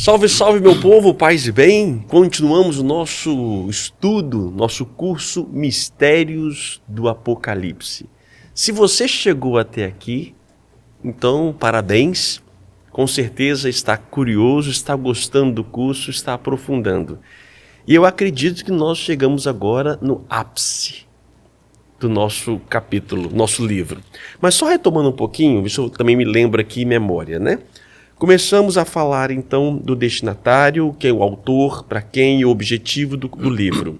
Salve, salve, meu povo, paz e bem. Continuamos o nosso estudo, nosso curso Mistérios do Apocalipse. Se você chegou até aqui, então parabéns. Com certeza está curioso, está gostando do curso, está aprofundando. E eu acredito que nós chegamos agora no ápice do nosso capítulo, nosso livro. Mas só retomando um pouquinho, isso também me lembra aqui em memória, né? Começamos a falar então do destinatário, que é o autor, para quem e o objetivo do livro.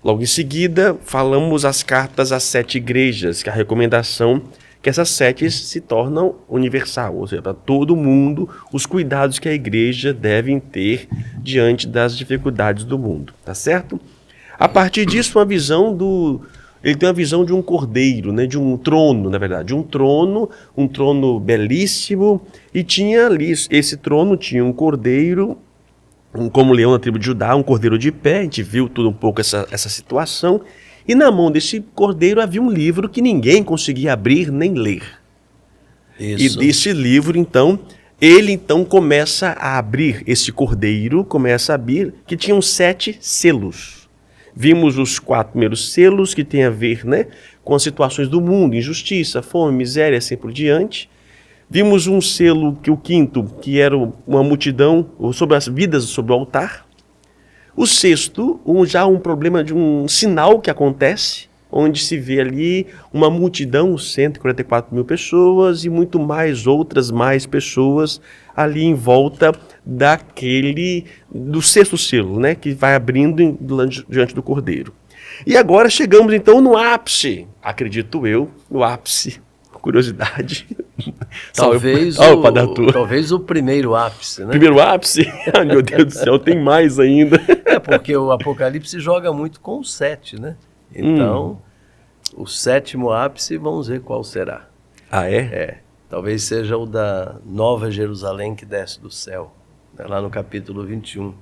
Logo em seguida, falamos as cartas às 7 igrejas, que é a recomendação que essas 7 se tornam universal, ou seja, para todo mundo, os cuidados que a igreja deve ter diante das dificuldades do mundo, tá certo? A partir disso, ele tem uma visão de um cordeiro, né, de um trono, na verdade, um trono belíssimo, e tinha ali, esse trono tinha um cordeiro, como leão da tribo de Judá, um cordeiro de pé, a gente viu tudo um pouco essa situação, e na mão desse cordeiro havia um livro que ninguém conseguia abrir nem ler. Isso. E desse livro, então, ele então começa a abrir, esse cordeiro começa a abrir, que tinham 7 selos. Vimos os 4 primeiros selos que tem a ver, né, com as situações do mundo, injustiça, fome, miséria, assim por diante. Vimos um selo, o 5º, que era uma multidão sobre as vidas sobre o altar. O 6º, já um problema de um sinal que acontece, onde se vê ali uma multidão, 144 mil pessoas e muito mais outras mais pessoas ali em volta do 6º selo, né, que vai abrindo diante do Cordeiro. E agora chegamos então no ápice, acredito eu, no ápice, curiosidade. Talvez o primeiro ápice, né? Primeiro ápice? Ai, meu Deus do céu, tem mais ainda. É porque o Apocalipse joga muito com o 7, né? Então, o 7º ápice, vamos ver qual será. Ah, é? Talvez seja o da Nova Jerusalém que desce do céu, né? Lá no capítulo 21.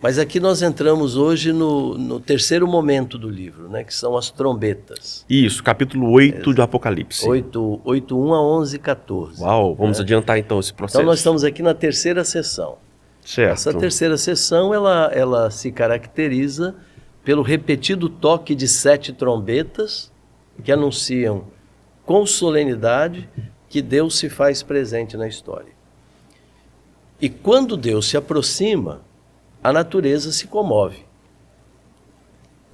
Mas aqui nós entramos hoje no terceiro momento do livro, né? Que são as trombetas. Isso, capítulo 8 do Apocalipse. 8:1 a 11:14. Uau, vamos adiantar então esse processo. Então nós estamos aqui na terceira sessão. Certo. Essa terceira sessão, ela se caracteriza pelo repetido toque de 7 trombetas que anunciam com solenidade que Deus se faz presente na história. E quando Deus se aproxima, a natureza se comove.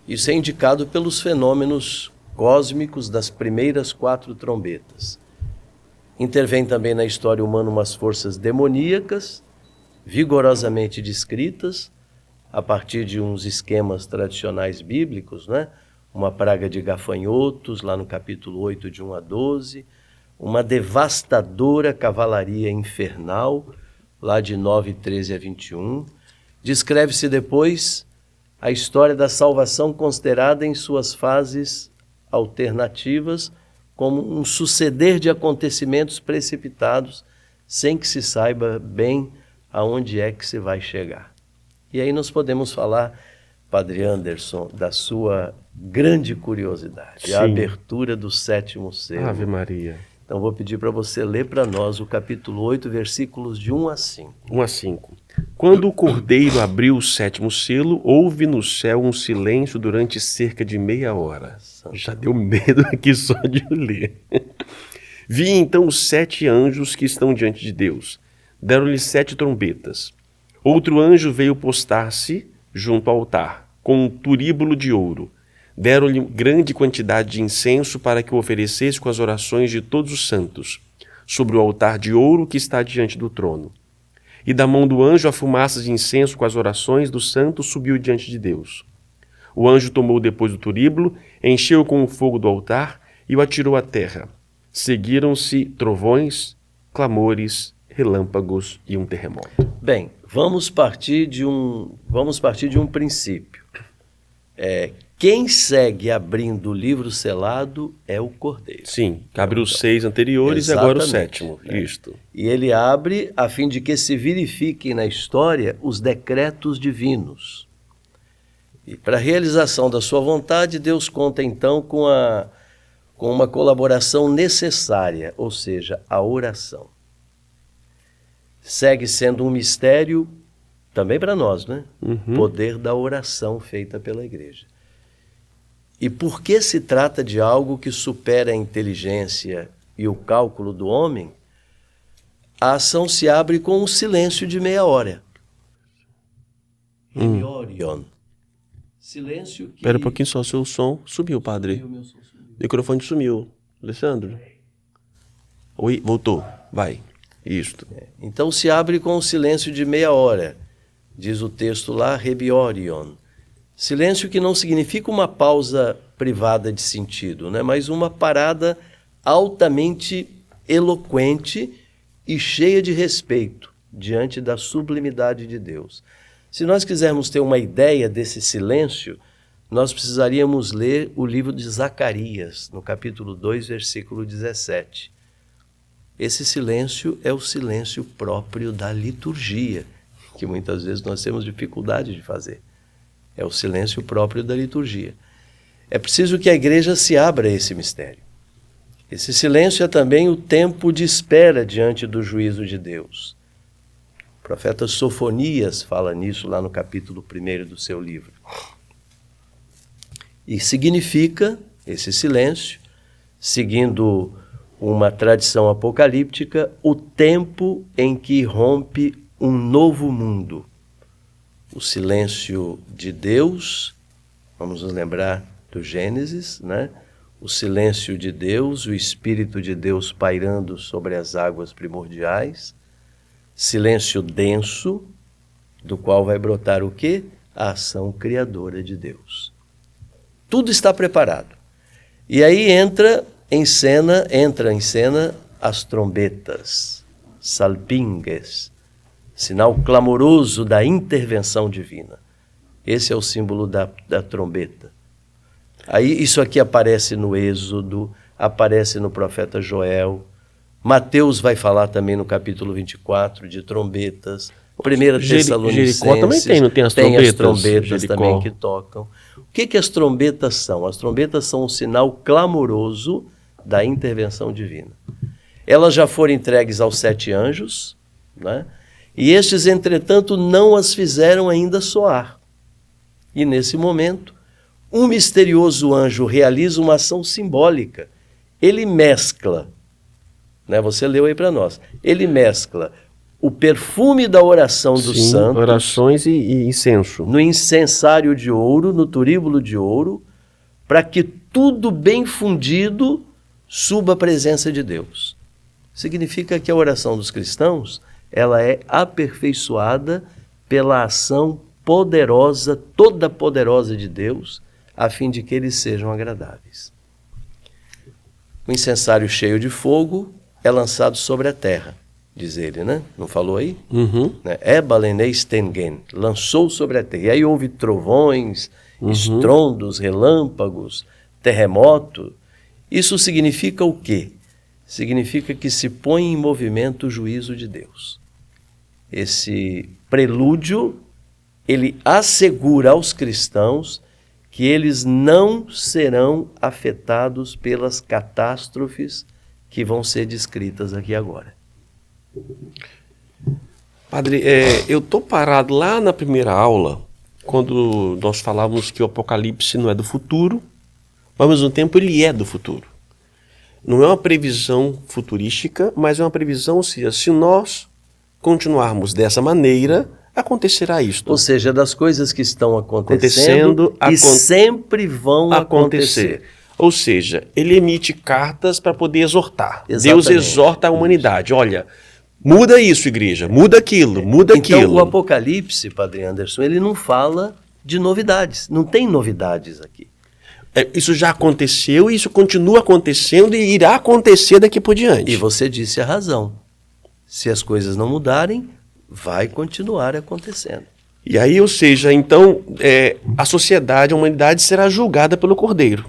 Isso é indicado pelos fenômenos cósmicos das primeiras 4 trombetas. Intervém também na história humana umas forças demoníacas, vigorosamente descritas, a partir de uns esquemas tradicionais bíblicos, né? Uma praga de gafanhotos, lá no capítulo 8, de 1 a 12, uma devastadora cavalaria infernal, lá de 9, 13 a 21. Descreve-se depois a história da salvação considerada em suas fases alternativas como um suceder de acontecimentos precipitados sem que se saiba bem aonde é que se vai chegar. E aí nós podemos falar, Padre Anderson, da sua grande curiosidade, Sim. A abertura do 7º selo. Ave Maria. Então vou pedir para você ler para nós o capítulo 8, versículos de 1 a 5. 1 a 5. Quando o Cordeiro abriu o 7º selo, houve no céu um silêncio durante cerca de meia hora. Já deu medo aqui só de ler. Vi então os 7 anjos que estão diante de Deus. Deram-lhe 7 trombetas. Outro anjo veio postar-se junto ao altar, com um turíbulo de ouro. Deram-lhe grande quantidade de incenso para que o oferecesse com as orações de todos os santos, sobre o altar de ouro que está diante do trono. E da mão do anjo a fumaça de incenso com as orações dos santos subiu diante de Deus. O anjo tomou depois o turíbulo, encheu com o fogo do altar e o atirou à terra. Seguiram-se trovões, clamores, relâmpagos e um terremoto. Bem, vamos partir de um princípio. Quem segue abrindo o livro selado é o Cordeiro. Sim, abriu os 6 anteriores e agora o 7º. Né? Isto. E ele abre a fim de que se verifiquem na história os decretos divinos. E para a realização da sua vontade, Deus conta então com uma colaboração necessária, ou seja, a oração. segue sendo um mistério também para nós, né? Uhum. Poder da oração feita pela igreja. E por que se trata de algo que supera a inteligência e o cálculo do homem? A ação se abre com um silêncio de meia hora. Orion. Silêncio que... Espera um pouquinho só, seu som sumiu, padre. O meu som sumiu. O microfone sumiu. Alessandro? Oi, voltou. Vai. Isto. Então se abre com um silêncio de meia hora. Diz o texto lá, Rebiorion. Silêncio que não significa uma pausa privada de sentido, né? Mas uma parada altamente eloquente e cheia de respeito diante da sublimidade de Deus. Se nós quisermos ter uma ideia desse silêncio, nós precisaríamos ler o livro de Zacarias, no capítulo 2, versículo 17. Esse silêncio é o silêncio próprio da liturgia, que muitas vezes nós temos dificuldade de fazer. É o silêncio próprio da liturgia. É preciso que a igreja se abra a esse mistério. Esse silêncio é também o tempo de espera diante do juízo de Deus. O profeta Sofonias fala nisso lá no capítulo 1 do seu livro. E significa, esse silêncio, seguindo uma tradição apocalíptica, o tempo em que rompe um novo mundo. O silêncio de Deus, vamos nos lembrar do Gênesis, né? O silêncio de Deus, o Espírito de Deus pairando sobre as águas primordiais, silêncio denso, do qual vai brotar o quê? A ação criadora de Deus. Tudo está preparado. E aí entra em cena as trombetas, salpingues, sinal clamoroso da intervenção divina. Esse é o símbolo da trombeta. Aí isso aqui aparece no Êxodo, aparece no profeta Joel. Mateus vai falar também no capítulo 24 de trombetas. 1 Tessalonicenses, Jericó também tem, não tem as trombetas? Tem as trombetas Jericó também que tocam. O que as trombetas são? As trombetas são um sinal clamoroso da intervenção divina. Elas já foram entregues aos 7 anjos, né? E estes, entretanto, não as fizeram ainda soar. E nesse momento, um misterioso anjo realiza uma ação simbólica. Ele mescla, né? Você leu aí para nós, ele mescla o perfume da oração dos santos, orações e incenso, no incensário de ouro, no turíbulo de ouro, para que tudo bem fundido suba à presença de Deus. Significa que a oração dos cristãos, ela é aperfeiçoada pela ação poderosa, toda poderosa de Deus, a fim de que eles sejam agradáveis. O incensário cheio de fogo é lançado sobre a terra, diz ele, né? Não falou aí? Uhum. Ebaleneistengen, lançou sobre a terra. E aí houve trovões, estrondos, relâmpagos, terremoto. Isso significa o quê? Significa que se põe em movimento o juízo de Deus. Esse prelúdio, ele assegura aos cristãos que eles não serão afetados pelas catástrofes que vão ser descritas aqui agora. Padre, eu estou parado lá na primeira aula, quando nós falávamos que o Apocalipse não é do futuro, mas ao mesmo tempo ele é do futuro. Não é uma previsão futurística, mas é uma previsão, ou seja, se nós continuarmos dessa maneira, acontecerá isto. Ou seja, das coisas que estão acontecendo e sempre vão acontecer. Ou seja, ele emite cartas para poder exortar. Exatamente. Deus exorta a humanidade. Olha, muda isso, igreja, muda aquilo, muda aquilo. Então, o Apocalipse, Padre Anderson, ele não fala de novidades. Não tem novidades aqui. Isso já aconteceu e isso continua acontecendo e irá acontecer daqui por diante. E você disse a razão. Se as coisas não mudarem, vai continuar acontecendo. E aí, ou seja, então, a sociedade, a humanidade será julgada pelo Cordeiro.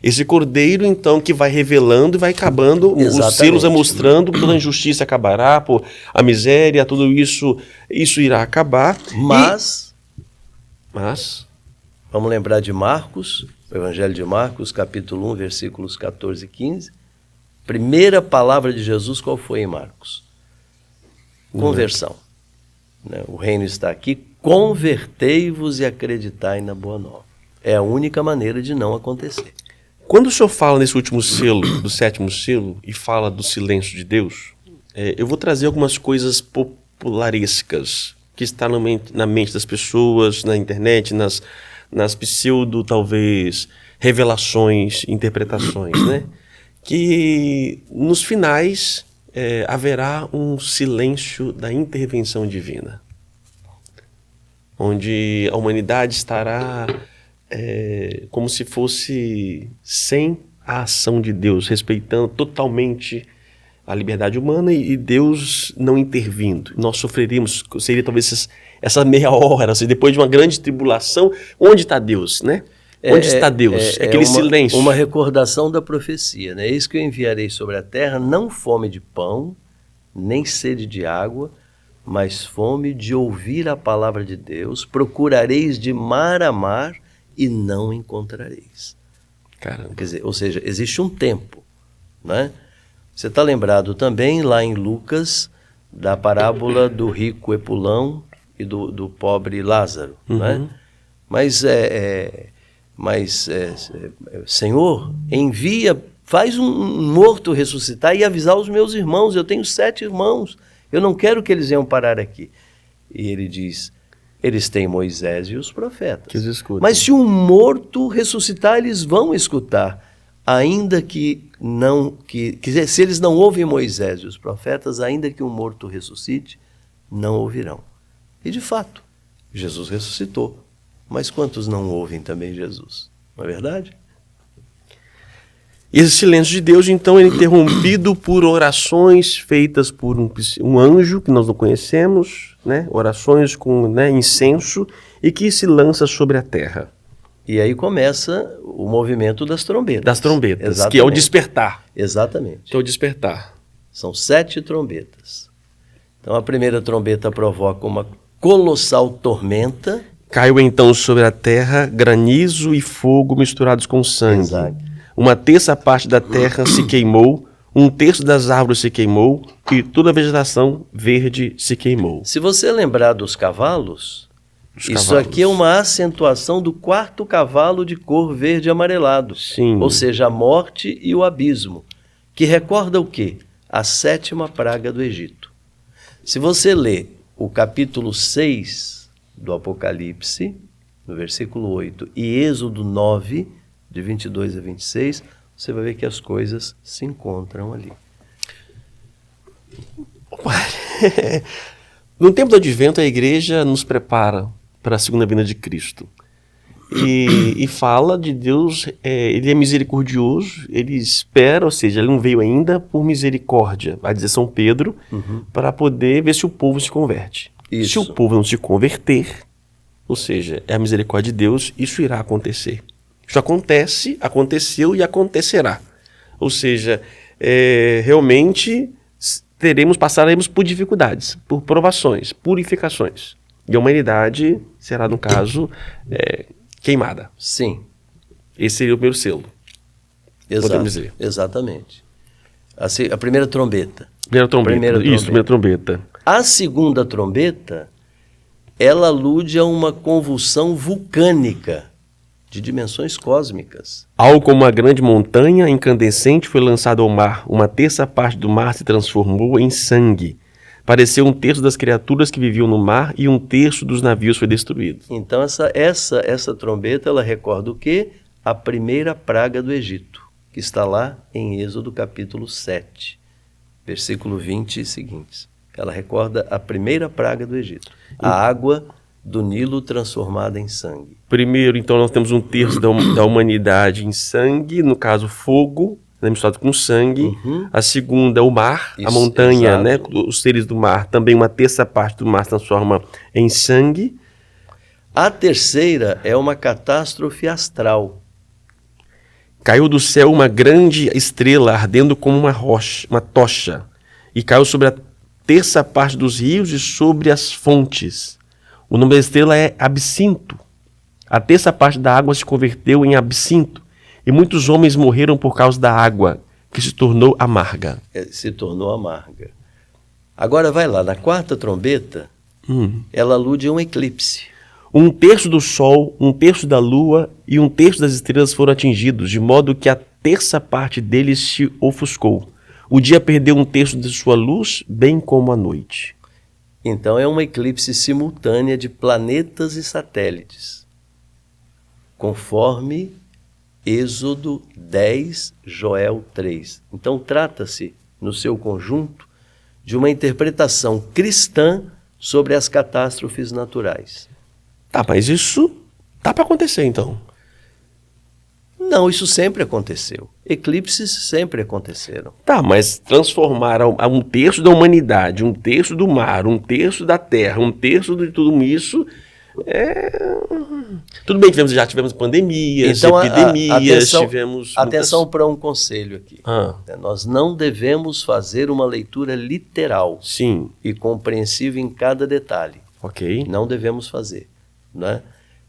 Esse Cordeiro, então, que vai revelando e vai acabando, Exatamente. Os selos mostrando, toda a injustiça acabará, a miséria, tudo isso irá acabar. Mas, vamos lembrar de Marcos, o Evangelho de Marcos, capítulo 1, versículos 14 e 15. Primeira palavra de Jesus, qual foi em Marcos? conversão. Né? O reino está aqui, convertei-vos e acreditai na boa nova. É a única maneira de não acontecer. Quando o senhor fala nesse último selo, do 7º selo, e fala do silêncio de Deus, eu vou trazer algumas coisas popularescas que está na mente das pessoas, na internet, nas pseudo, talvez, revelações, interpretações, né? Que nos finais haverá um silêncio da intervenção divina, onde a humanidade estará como se fosse sem a ação de Deus, respeitando totalmente a liberdade humana e Deus não intervindo. Nós sofreríamos, seria talvez essa meia hora, assim, depois de uma grande tribulação, onde está Deus, né? Onde está Deus? Aquele silêncio. Uma recordação da profecia, né? Eis que eu enviarei sobre a terra não fome de pão, nem sede de água, mas fome de ouvir a palavra de Deus. Procurareis de mar a mar e não encontrareis. Caramba. Quer dizer, ou seja, existe um tempo, né? Você está lembrado também lá em Lucas da parábola do rico Epulão e do pobre Lázaro, né? Mas Senhor, envia, faz um morto ressuscitar e avisar os meus irmãos. Eu tenho 7 irmãos, eu não quero que eles venham parar aqui. E ele diz, eles têm Moisés e os profetas. Que eles escutam. Mas se um morto ressuscitar, eles vão escutar. Ainda que se eles não ouvem Moisés e os profetas, ainda que um morto ressuscite, não ouvirão. E de fato, Jesus ressuscitou. Mas quantos não ouvem também Jesus? Não é verdade? Esse silêncio de Deus, então, é interrompido por orações feitas por um anjo que nós não conhecemos, né? Orações com incenso e que se lança sobre a terra. E aí começa o movimento das trombetas. Das trombetas, exatamente. Que é o despertar. Exatamente. Que é o despertar. São 7 trombetas. Então a primeira trombeta provoca uma colossal tormenta. Caiu então sobre a terra granizo e fogo misturados com sangue. Exato. 1/3 parte da terra se queimou, 1/3 das árvores se queimou e toda a vegetação verde se queimou. Se você lembrar dos cavalos, isso aqui é uma acentuação do 4º cavalo de cor verde amarelado. Sim. Ou seja, a morte e o abismo, que recorda o quê? A 7ª praga do Egito. Se você lê o capítulo 6 do Apocalipse, no versículo 8, e Êxodo 9, de 22 a 26, você vai ver que as coisas se encontram ali. No tempo do Advento, a igreja nos prepara para a segunda vinda de Cristo. E fala de Deus, ele é misericordioso, ele espera, ou seja, ele não veio ainda por misericórdia, vai dizer São Pedro, para poder ver se o povo se converte. Isso. Se o povo não se converter, ou seja, é a misericórdia de Deus, isso irá acontecer. Isso acontece, aconteceu e acontecerá. Ou seja, realmente passaremos por dificuldades, por provações, purificações. E a humanidade será, no caso, queimada. Sim. Esse seria o primeiro selo. Podemos dizer. Exatamente. A primeira trombeta. Primeira trombeta. A segunda trombeta, ela alude a uma convulsão vulcânica de dimensões cósmicas. Algo como uma grande montanha incandescente foi lançado ao mar. 1/3 parte do mar se transformou em sangue. Pareceu 1/3 das criaturas que viviam no mar e 1/3 dos navios foi destruído. Então essa trombeta, ela recorda o quê? A primeira praga do Egito, que está lá em Êxodo capítulo 7, versículo 20 e seguintes. Ela recorda a primeira praga do Egito, a água do Nilo transformada em sangue. Primeiro, então, nós temos 1/3 da humanidade em sangue, no caso, fogo, misturado com sangue. A segunda, o mar, Isso, a montanha, exato. né? Os seres do mar, também 1/3 parte do mar se transforma em sangue. A terceira é uma catástrofe astral. Caiu do céu uma grande estrela ardendo como uma tocha, e caiu sobre a 1/3 parte dos rios e sobre as fontes. O nome da estrela é Absinto. A 1/3 parte da água se converteu em absinto, e muitos homens morreram por causa da água, que se tornou amarga. Se tornou amarga. Agora vai lá, na quarta trombeta, ela alude a um eclipse. 1/3 do Sol, 1/3 da Lua e 1/3 das estrelas foram atingidos, de modo que a terça parte deles se ofuscou. O dia perdeu 1/3 de sua luz, bem como a noite. Então é uma eclipse simultânea de planetas e satélites, conforme Êxodo 10, Joel 3. Então trata-se, no seu conjunto, de uma interpretação cristã sobre as catástrofes naturais. Tá, mas isso dá para acontecer então. Não, isso sempre aconteceu. Eclipses sempre aconteceram. Tá, mas transformar a 1/3 da humanidade, 1/3 do mar, 1/3 da terra, 1/3 de tudo isso Tudo bem, já tivemos pandemias, então, epidemias, tivemos... Atenção para um conselho aqui. Nós não devemos fazer uma leitura literal. Sim. E compreensiva em cada detalhe. Ok. Não devemos fazer. Né?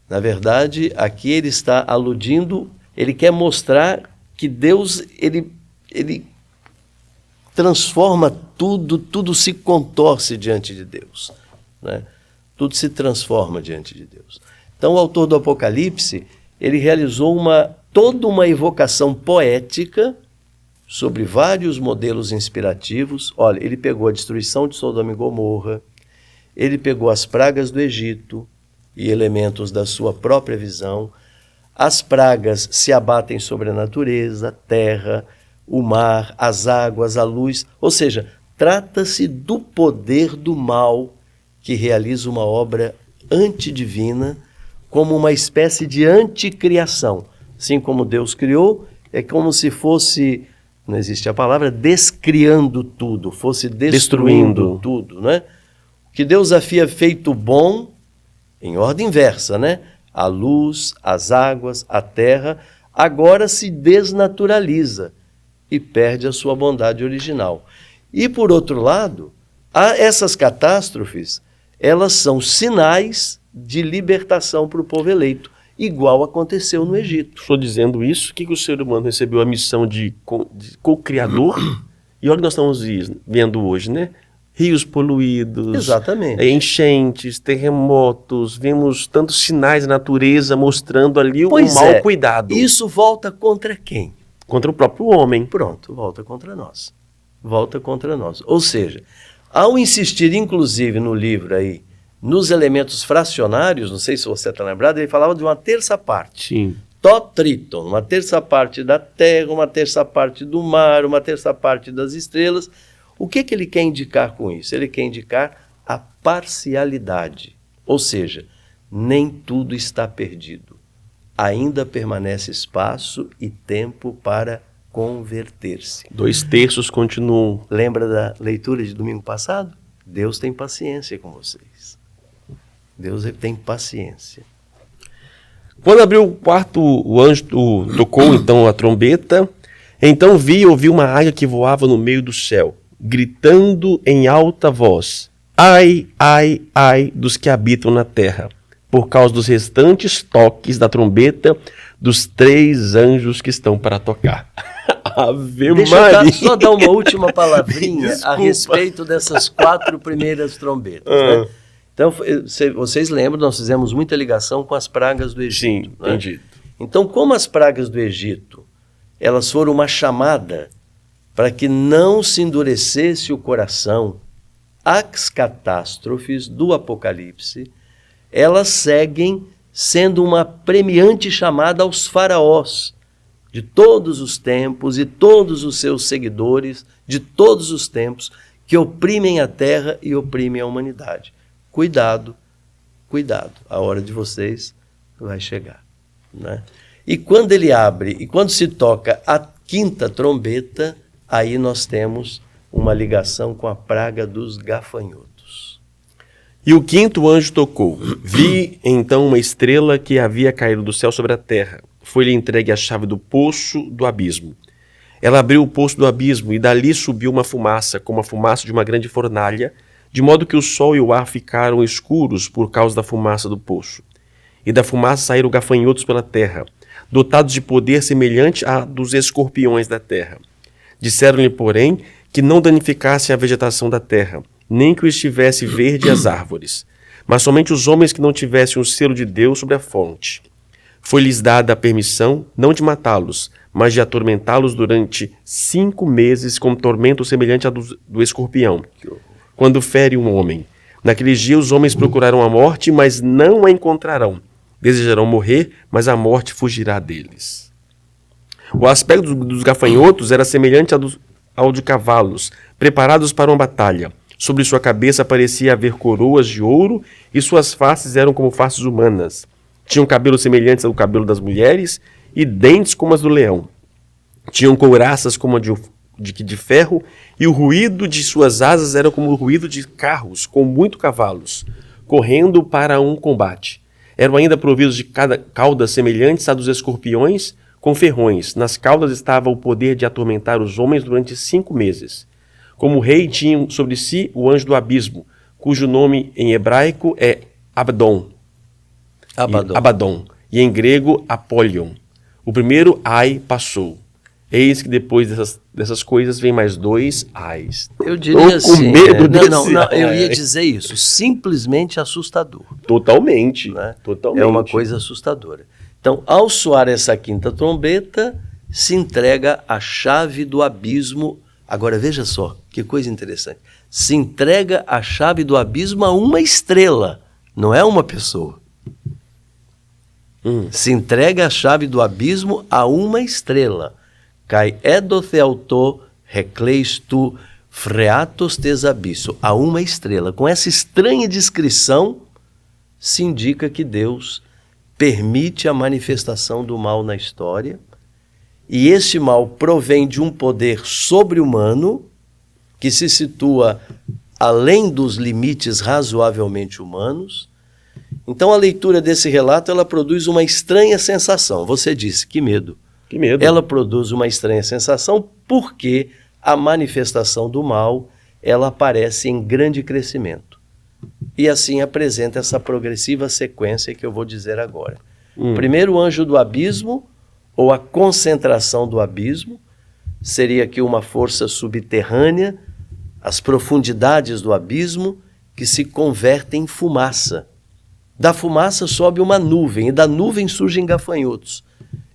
Na verdade, aqui ele está aludindo, ele quer mostrar que Deus, ele transforma tudo se contorce diante de Deus. Né? Tudo se transforma diante de Deus. Então, o autor do Apocalipse, ele realizou toda uma evocação poética sobre vários modelos inspirativos. Olha, ele pegou a destruição de Sodoma e Gomorra, ele pegou as pragas do Egito e elementos da sua própria visão. As pragas se abatem sobre a natureza, a terra, o mar, as águas, a luz. Ou seja, trata-se do poder do mal que realiza uma obra antidivina como uma espécie de anticriação. Assim como Deus criou, é como se fosse, não existe a palavra, descriando tudo, fosse destruindo tudo. Né? O que Deus havia feito bom, em ordem inversa, né? A luz, as águas, a terra, agora se desnaturaliza e perde a sua bondade original. E, por outro lado, essas catástrofes, elas são sinais de libertação para o povo eleito, igual aconteceu no Egito. Estou dizendo isso, que o ser humano recebeu a missão de co-criador, e olha o que nós estamos vendo hoje, né? Rios poluídos, exatamente, enchentes, terremotos, vemos tantos sinais da natureza mostrando ali o mau cuidado. Isso volta contra quem? Contra o próprio homem. Pronto, volta contra nós. Volta contra nós. Ou seja, ao insistir, inclusive, no livro aí, nos elementos fracionários, não sei se você está lembrado, ele falava de uma terça parte. Sim. Totriton, uma terça parte da terra, uma terça parte do mar, uma terça parte das estrelas. O que ele quer indicar com isso? Ele quer indicar a parcialidade. Ou seja, nem tudo está perdido. Ainda permanece espaço e tempo para converter-se. 2/3 continuam. Lembra da leitura de domingo passado? Deus tem paciência com vocês. Deus tem paciência. Quando abriu o quarto, o anjo tocou então a trombeta. Então vi e ouvi uma águia que voava no meio do céu, gritando em alta voz: ai, ai, ai dos que habitam na terra, por causa dos restantes toques da trombeta dos 3 anjos que estão para tocar. Ave Deixa Maria. eu só dar uma última palavrinha a respeito dessas 4 primeiras trombetas. Né? Então, vocês lembram, nós fizemos muita ligação com as pragas do Egito. Sim, né? Entendi. Então, como as pragas do Egito, elas foram uma chamada para que não se endurecesse o coração, as catástrofes do Apocalipse, elas seguem sendo uma premiante chamada aos faraós de todos os tempos e todos os seus seguidores de todos os tempos que oprimem a terra e oprimem a humanidade. Cuidado, cuidado, a hora de vocês vai chegar. Né? E quando ele abre, e quando se toca a 5ª trombeta, aí nós temos uma ligação com a praga dos gafanhotos. E o 5º anjo tocou. Vi então uma estrela que havia caído do céu sobre a terra. Foi-lhe entregue a chave do poço do abismo. Ela abriu o poço do abismo e dali subiu uma fumaça, como a fumaça de uma grande fornalha, de modo que o sol e o ar ficaram escuros por causa da fumaça do poço. E da fumaça saíram gafanhotos pela terra, dotados de poder semelhante a dos escorpiões da terra. Disseram-lhe, porém, que não danificassem a vegetação da terra, nem que o estivesse verde as árvores, mas somente os homens que não tivessem o selo de Deus sobre a fonte. Foi-lhes dada a permissão não de matá-los, mas de atormentá-los durante 5 meses com tormento semelhante ao do escorpião, quando fere um homem. Naqueles dias os homens procurarão a morte, mas não a encontrarão. Desejarão morrer, mas a morte fugirá deles. O aspecto dos gafanhotos era semelhante ao de cavalos, preparados para uma batalha. Sobre sua cabeça parecia haver coroas de ouro, e suas faces eram como faces humanas. Tinham cabelos semelhantes ao cabelo das mulheres, e dentes como as do leão. Tinham couraças como a de ferro, e o ruído de suas asas era como o ruído de carros com muitos cavalos, correndo para um combate. Eram ainda providos de caudas semelhantes à dos escorpiões, com ferrões. Nas caudas estava o poder de atormentar os homens durante 5 meses. Como rei tinha sobre si o anjo do abismo, cujo nome em hebraico é Abaddon. E em grego Apollyon. O primeiro ai passou. Eis que depois dessas coisas vem mais 2 ais. Eu diria assim, não, eu ia dizer isso, simplesmente assustador. Totalmente, né? Totalmente. É uma coisa assustadora. Então, ao soar essa quinta trombeta, se entrega a chave do abismo. Agora, veja só, que coisa interessante. Se entrega a chave do abismo a uma estrela, não é uma pessoa. Se entrega a chave do abismo a uma estrela. Kai edotheauto recleistu freatos tes abisso. A uma estrela. Com essa estranha descrição, se indica que Deus permite a manifestação do mal na história, e esse mal provém de um poder sobre-humano que se situa além dos limites razoavelmente humanos. Então a leitura desse relato, ela produz uma estranha sensação. Você disse, que medo. Que medo. Ela produz uma estranha sensação porque a manifestação do mal, ela aparece em grande crescimento. E assim apresenta essa progressiva sequência que eu vou dizer agora. Primeiro, o anjo do abismo, ou a concentração do abismo, seria aqui uma força subterrânea, as profundidades do abismo, que se convertem em fumaça. Da fumaça sobe uma nuvem, e da nuvem surgem gafanhotos.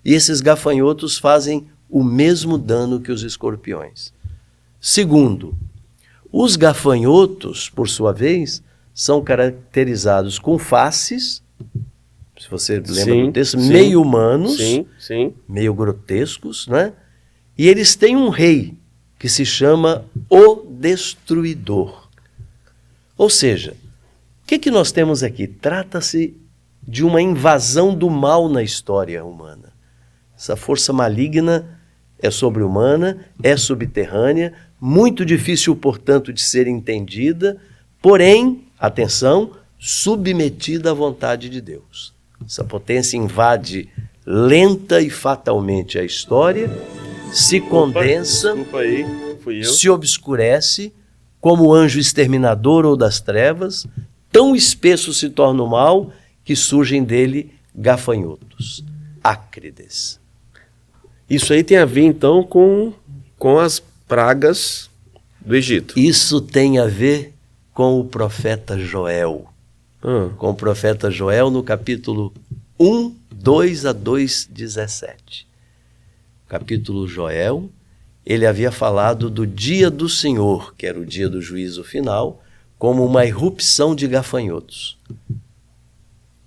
E esses gafanhotos fazem o mesmo dano que os escorpiões. Segundo, os gafanhotos, por sua vez, são caracterizados com faces, se você lembra desse, meio humanos, meio grotescos, né? E eles têm um rei que se chama o Destruidor. Ou seja, o que nós temos aqui? Trata-se de uma invasão do mal na história humana. Essa força maligna é sobre-humana, é subterrânea, muito difícil, portanto, de ser entendida, porém, atenção, submetida à vontade de Deus. Essa potência invade lenta e fatalmente a história, se condensa, se obscurece, como o anjo exterminador ou das trevas, tão espesso se torna o mal que surgem dele gafanhotos, ácrides. Isso aí tem a ver, então, com as pragas do Egito. Isso tem a ver com o profeta Joel. Com o profeta Joel no capítulo 1, 2 a 2:17. Capítulo Joel, ele havia falado do dia do Senhor, que era o dia do juízo final, como uma irrupção de gafanhotos.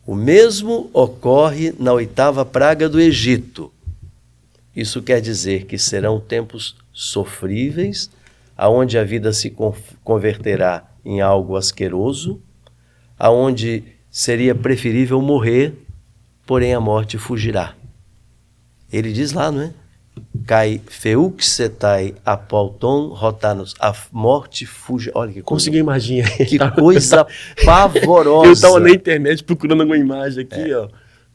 O mesmo ocorre na 8ª praga do Egito. Isso quer dizer que serão tempos sofríveis, aonde a vida se converterá em algo asqueroso, aonde seria preferível morrer, porém a morte fugirá. Ele diz lá, não é? Kai feuxetai apauton rotanos. A morte fuge. Olha que coisa. Consegui imaginar. Que coisa pavorosa. Eu estava na internet procurando alguma imagem aqui, ó.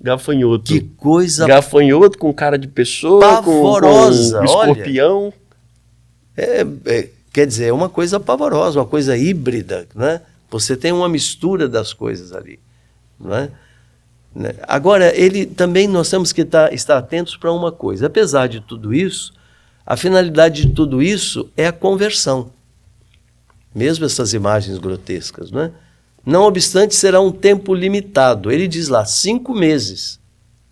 Gafanhoto. Que coisa gafanhoto com cara de pessoa, pavorosa, com escorpião. Quer dizer, é uma coisa pavorosa, uma coisa híbrida, né? Você tem uma mistura das coisas ali, não é? Agora, nós temos que estar atentos para uma coisa. Apesar de tudo isso, a finalidade de tudo isso é a conversão. mesmo essas imagens grotescas, não é? Não obstante, será um tempo limitado. Ele diz lá, 5 meses,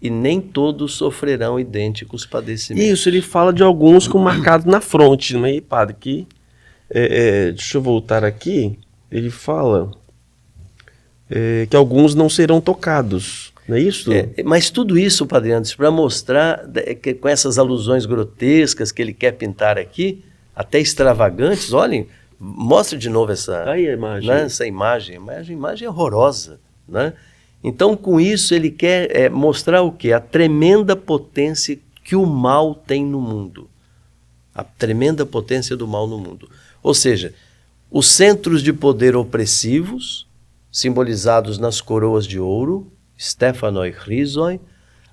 e nem todos sofrerão idênticos padecimentos. Isso, ele fala de alguns com marcado na fronte, não é, padre? Que, deixa eu voltar aqui, ele fala que alguns não serão tocados, não é isso? Mas tudo isso, Padre Anderson, para mostrar que com essas alusões grotescas que ele quer pintar aqui, até extravagantes, olhem, mostra de novo essa, Aí a imagem. Né, essa imagem. A imagem é horrorosa, né? Então, com isso, ele quer mostrar o quê? A tremenda potência que o mal tem no mundo. A tremenda potência do mal no mundo. Ou seja, os centros de poder opressivos, simbolizados nas coroas de ouro, Stephanoi Chryzoi,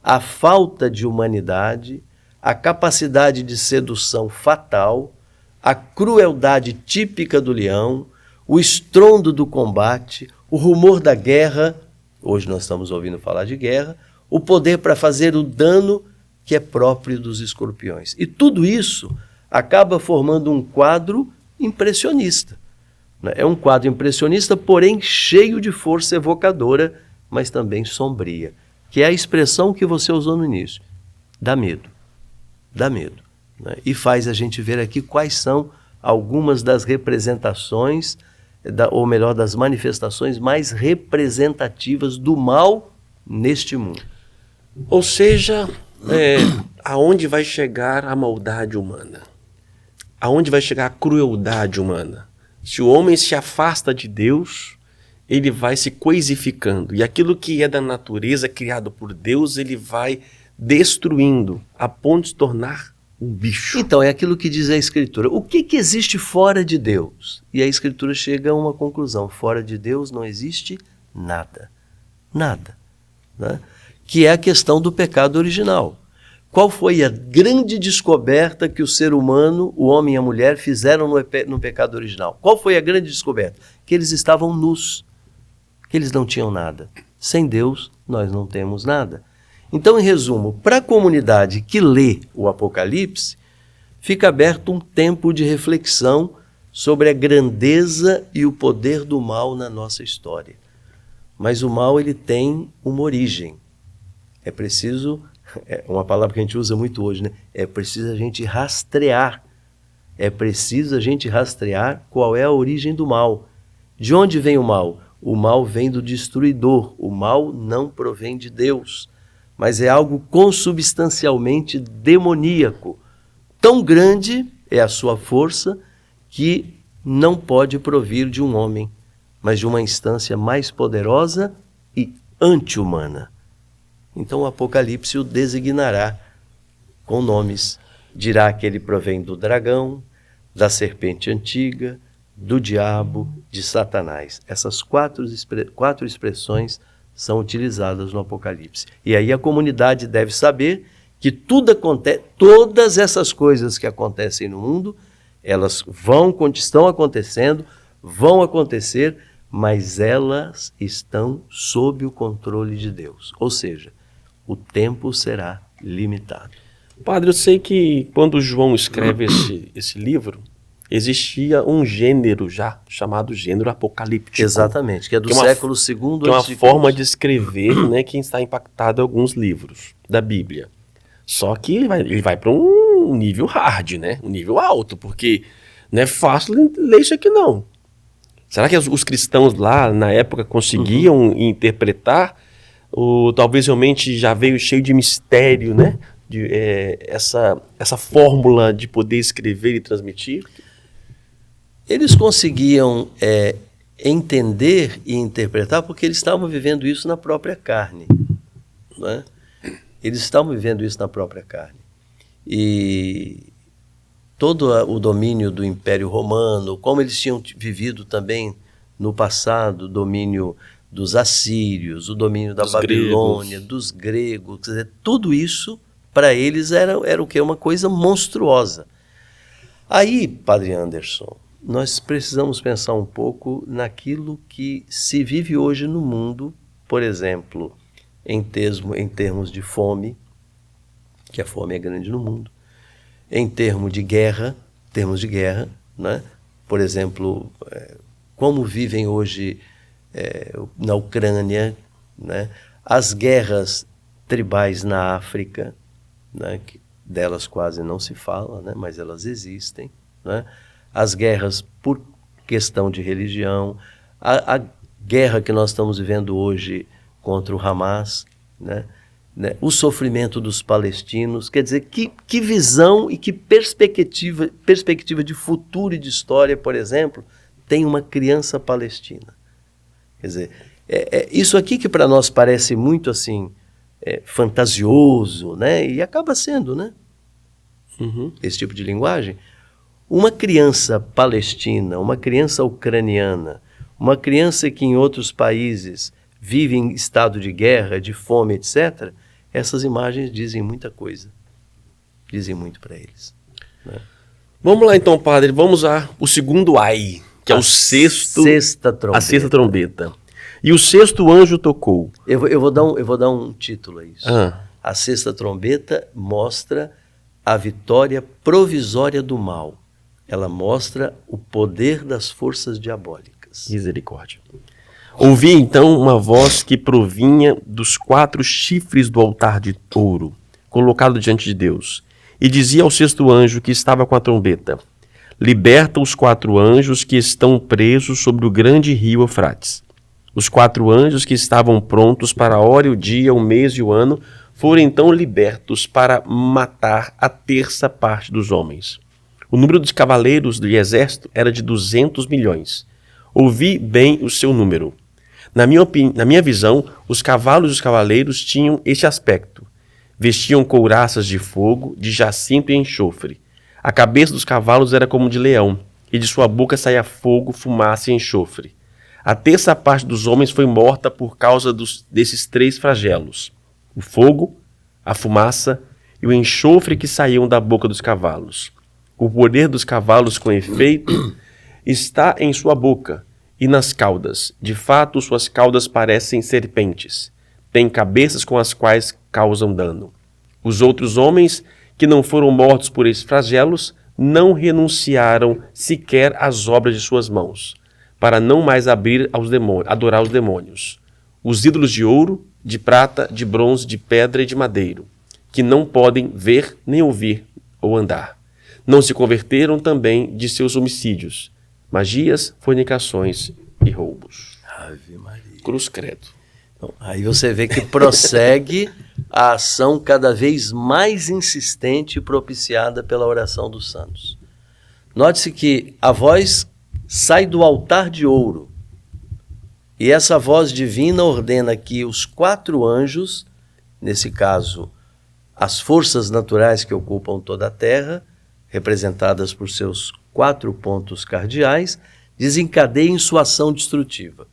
a falta de humanidade, a capacidade de sedução fatal, a crueldade típica do leão, o estrondo do combate, o rumor da guerra, hoje nós estamos ouvindo falar de guerra, o poder para fazer o dano que é próprio dos escorpiões. E tudo isso acaba formando um quadro impressionista. É um quadro impressionista, porém cheio de força evocadora, mas também sombria, que é a expressão que você usou no início. Dá medo. Dá medo. Né? E faz a gente ver aqui quais são algumas das representações, ou melhor, das manifestações mais representativas do mal neste mundo. Ou seja, aonde vai chegar a maldade humana? Aonde vai chegar a crueldade humana? Se o homem se afasta de Deus, ele vai se coisificando. E aquilo que é da natureza, criado por Deus, ele vai destruindo, a ponto de se tornar um bicho. Então, é aquilo que diz a Escritura. O que existe fora de Deus? E a Escritura chega a uma conclusão. Fora de Deus não existe nada. Nada. Né? Que é a questão do pecado original. Qual foi a grande descoberta que o ser humano, o homem e a mulher, fizeram no pecado original? Qual foi a grande descoberta? Que eles estavam nus. Que eles não tinham nada. Sem Deus, nós não temos nada. Então, em resumo, para a comunidade que lê o Apocalipse, fica aberto um tempo de reflexão sobre a grandeza e o poder do mal na nossa história. Mas o mal, ele tem uma origem. É preciso, uma palavra que a gente usa muito hoje, né? É preciso a gente rastrear. É preciso a gente rastrear qual é a origem do mal. De onde vem o mal? O mal vem do destruidor. O mal não provém de Deus, mas é algo consubstancialmente demoníaco. Tão grande é a sua força que não pode provir de um homem, mas de uma instância mais poderosa e anti-humana. Então o Apocalipse o designará com nomes. Dirá que ele provém do dragão, da serpente antiga, do diabo, de Satanás. Essas quatro expressões são utilizadas no Apocalipse. E aí a comunidade deve saber que todas essas coisas que acontecem no mundo, elas estão acontecendo, vão acontecer, mas elas estão sob o controle de Deus. Ou seja, o tempo será limitado. Padre, eu sei que quando João escreve esse livro, existia um gênero já, chamado gênero apocalíptico. Exatamente, que é do século II. Que é uma forma de escrever, né, que está impactado em alguns livros da Bíblia. Só que ele vai para um nível hard, né? Um nível alto, porque não é fácil ler isso aqui não. Será que os cristãos lá na época conseguiam interpretar? Ou talvez realmente já veio cheio de mistério, né? Essa fórmula de poder escrever e transmitir? Eles conseguiam entender e interpretar porque eles estavam vivendo isso na própria carne. Não é? Eles estavam vivendo isso na própria carne. E todo o domínio do Império Romano, como eles tinham vivido também no passado, o domínio dos assírios, o domínio da Babilônia, dos gregos, quer dizer, tudo isso para eles era o quê? Uma coisa monstruosa. Aí, Padre Anderson, nós precisamos pensar um pouco naquilo que se vive hoje no mundo, por exemplo, em termos de fome, que a fome é grande no mundo, em termos de guerra, né? por exemplo, como vivem hoje na Ucrânia, né? As guerras tribais na África, né? Que delas quase não se fala, né? Mas elas existem, né? As guerras por questão de religião, a guerra que nós estamos vivendo hoje contra o Hamas, né? O sofrimento dos palestinos, quer dizer, que visão e que perspectiva de futuro e de história, por exemplo, tem uma criança palestina. Quer dizer, isso aqui que para nós parece muito assim, fantasioso, né? E acaba sendo, né? Esse tipo de linguagem. Uma criança palestina, uma criança ucraniana, uma criança que em outros países vive em estado de guerra, de fome, etc., essas imagens dizem muita coisa. Dizem muito para eles. Né? Vamos lá então, padre. Vamos ao segundo ai, que é o sexto... trombeta. A sexta trombeta. E o sexto anjo tocou. Eu vou dar um título a isso. A sexta trombeta mostra a vitória provisória do mal. Ela mostra o poder das forças diabólicas. Misericórdia. Ouvi então uma voz que provinha dos 4 chifres do altar de ouro, colocado diante de Deus, e dizia ao sexto anjo que estava com a trombeta: liberta os 4 anjos que estão presos sobre o grande rio Eufrates. Os 4 anjos que estavam prontos para a hora e o dia, o mês e o ano, foram então libertos para matar a terça parte dos homens. O número dos cavaleiros do exército era de 200 milhões. Ouvi bem o seu número. Na minha visão, os cavalos e os cavaleiros tinham este aspecto. Vestiam couraças de fogo, de jacinto e enxofre. A cabeça dos cavalos era como de leão, e de sua boca saía fogo, fumaça e enxofre. A terça parte dos homens foi morta por causa desses 3 flagelos: o fogo, a fumaça e o enxofre que saíam da boca dos cavalos. O poder dos cavalos, com efeito, está em sua boca e nas caudas. De fato, suas caudas parecem serpentes. Têm cabeças com as quais causam dano. Os outros homens, que não foram mortos por esses flagelos, não renunciaram sequer às obras de suas mãos, para não mais adorar os demônios. Os ídolos de ouro, de prata, de bronze, de pedra e de madeiro, que não podem ver, nem ouvir ou andar. Não se converteram também de seus homicídios, magias, fornicações e roubos. Ave Maria. Cruz credo. Então, aí você vê que prossegue a ação cada vez mais insistente e propiciada pela oração dos santos. Note-se que a voz sai do altar de ouro. E essa voz divina ordena que os 4 anjos, nesse caso, as forças naturais que ocupam toda a terra, representadas por seus 4 pontos cardeais, desencadeiem sua ação destrutiva.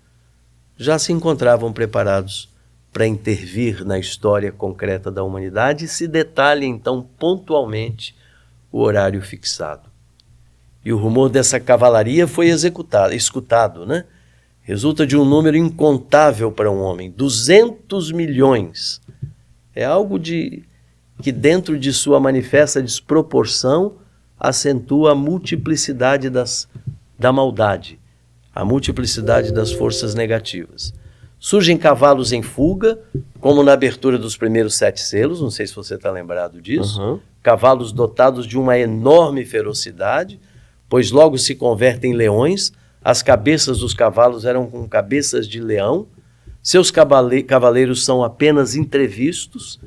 Já se encontravam preparados para intervir na história concreta da humanidade e se detalha então pontualmente o horário fixado. E o rumor dessa cavalaria foi escutado, né? Resulta de um número incontável para um homem, 200 milhões. É algo que dentro de sua manifesta desproporção acentua a multiplicidade da maldade, a multiplicidade das forças negativas. Surgem cavalos em fuga, como na abertura dos primeiros 7 selos, não sei se você está lembrado disso, cavalos dotados de uma enorme ferocidade, pois logo se convertem em leões. As cabeças dos cavalos eram com cabeças de leão, seus cavaleiros são apenas entrevistos,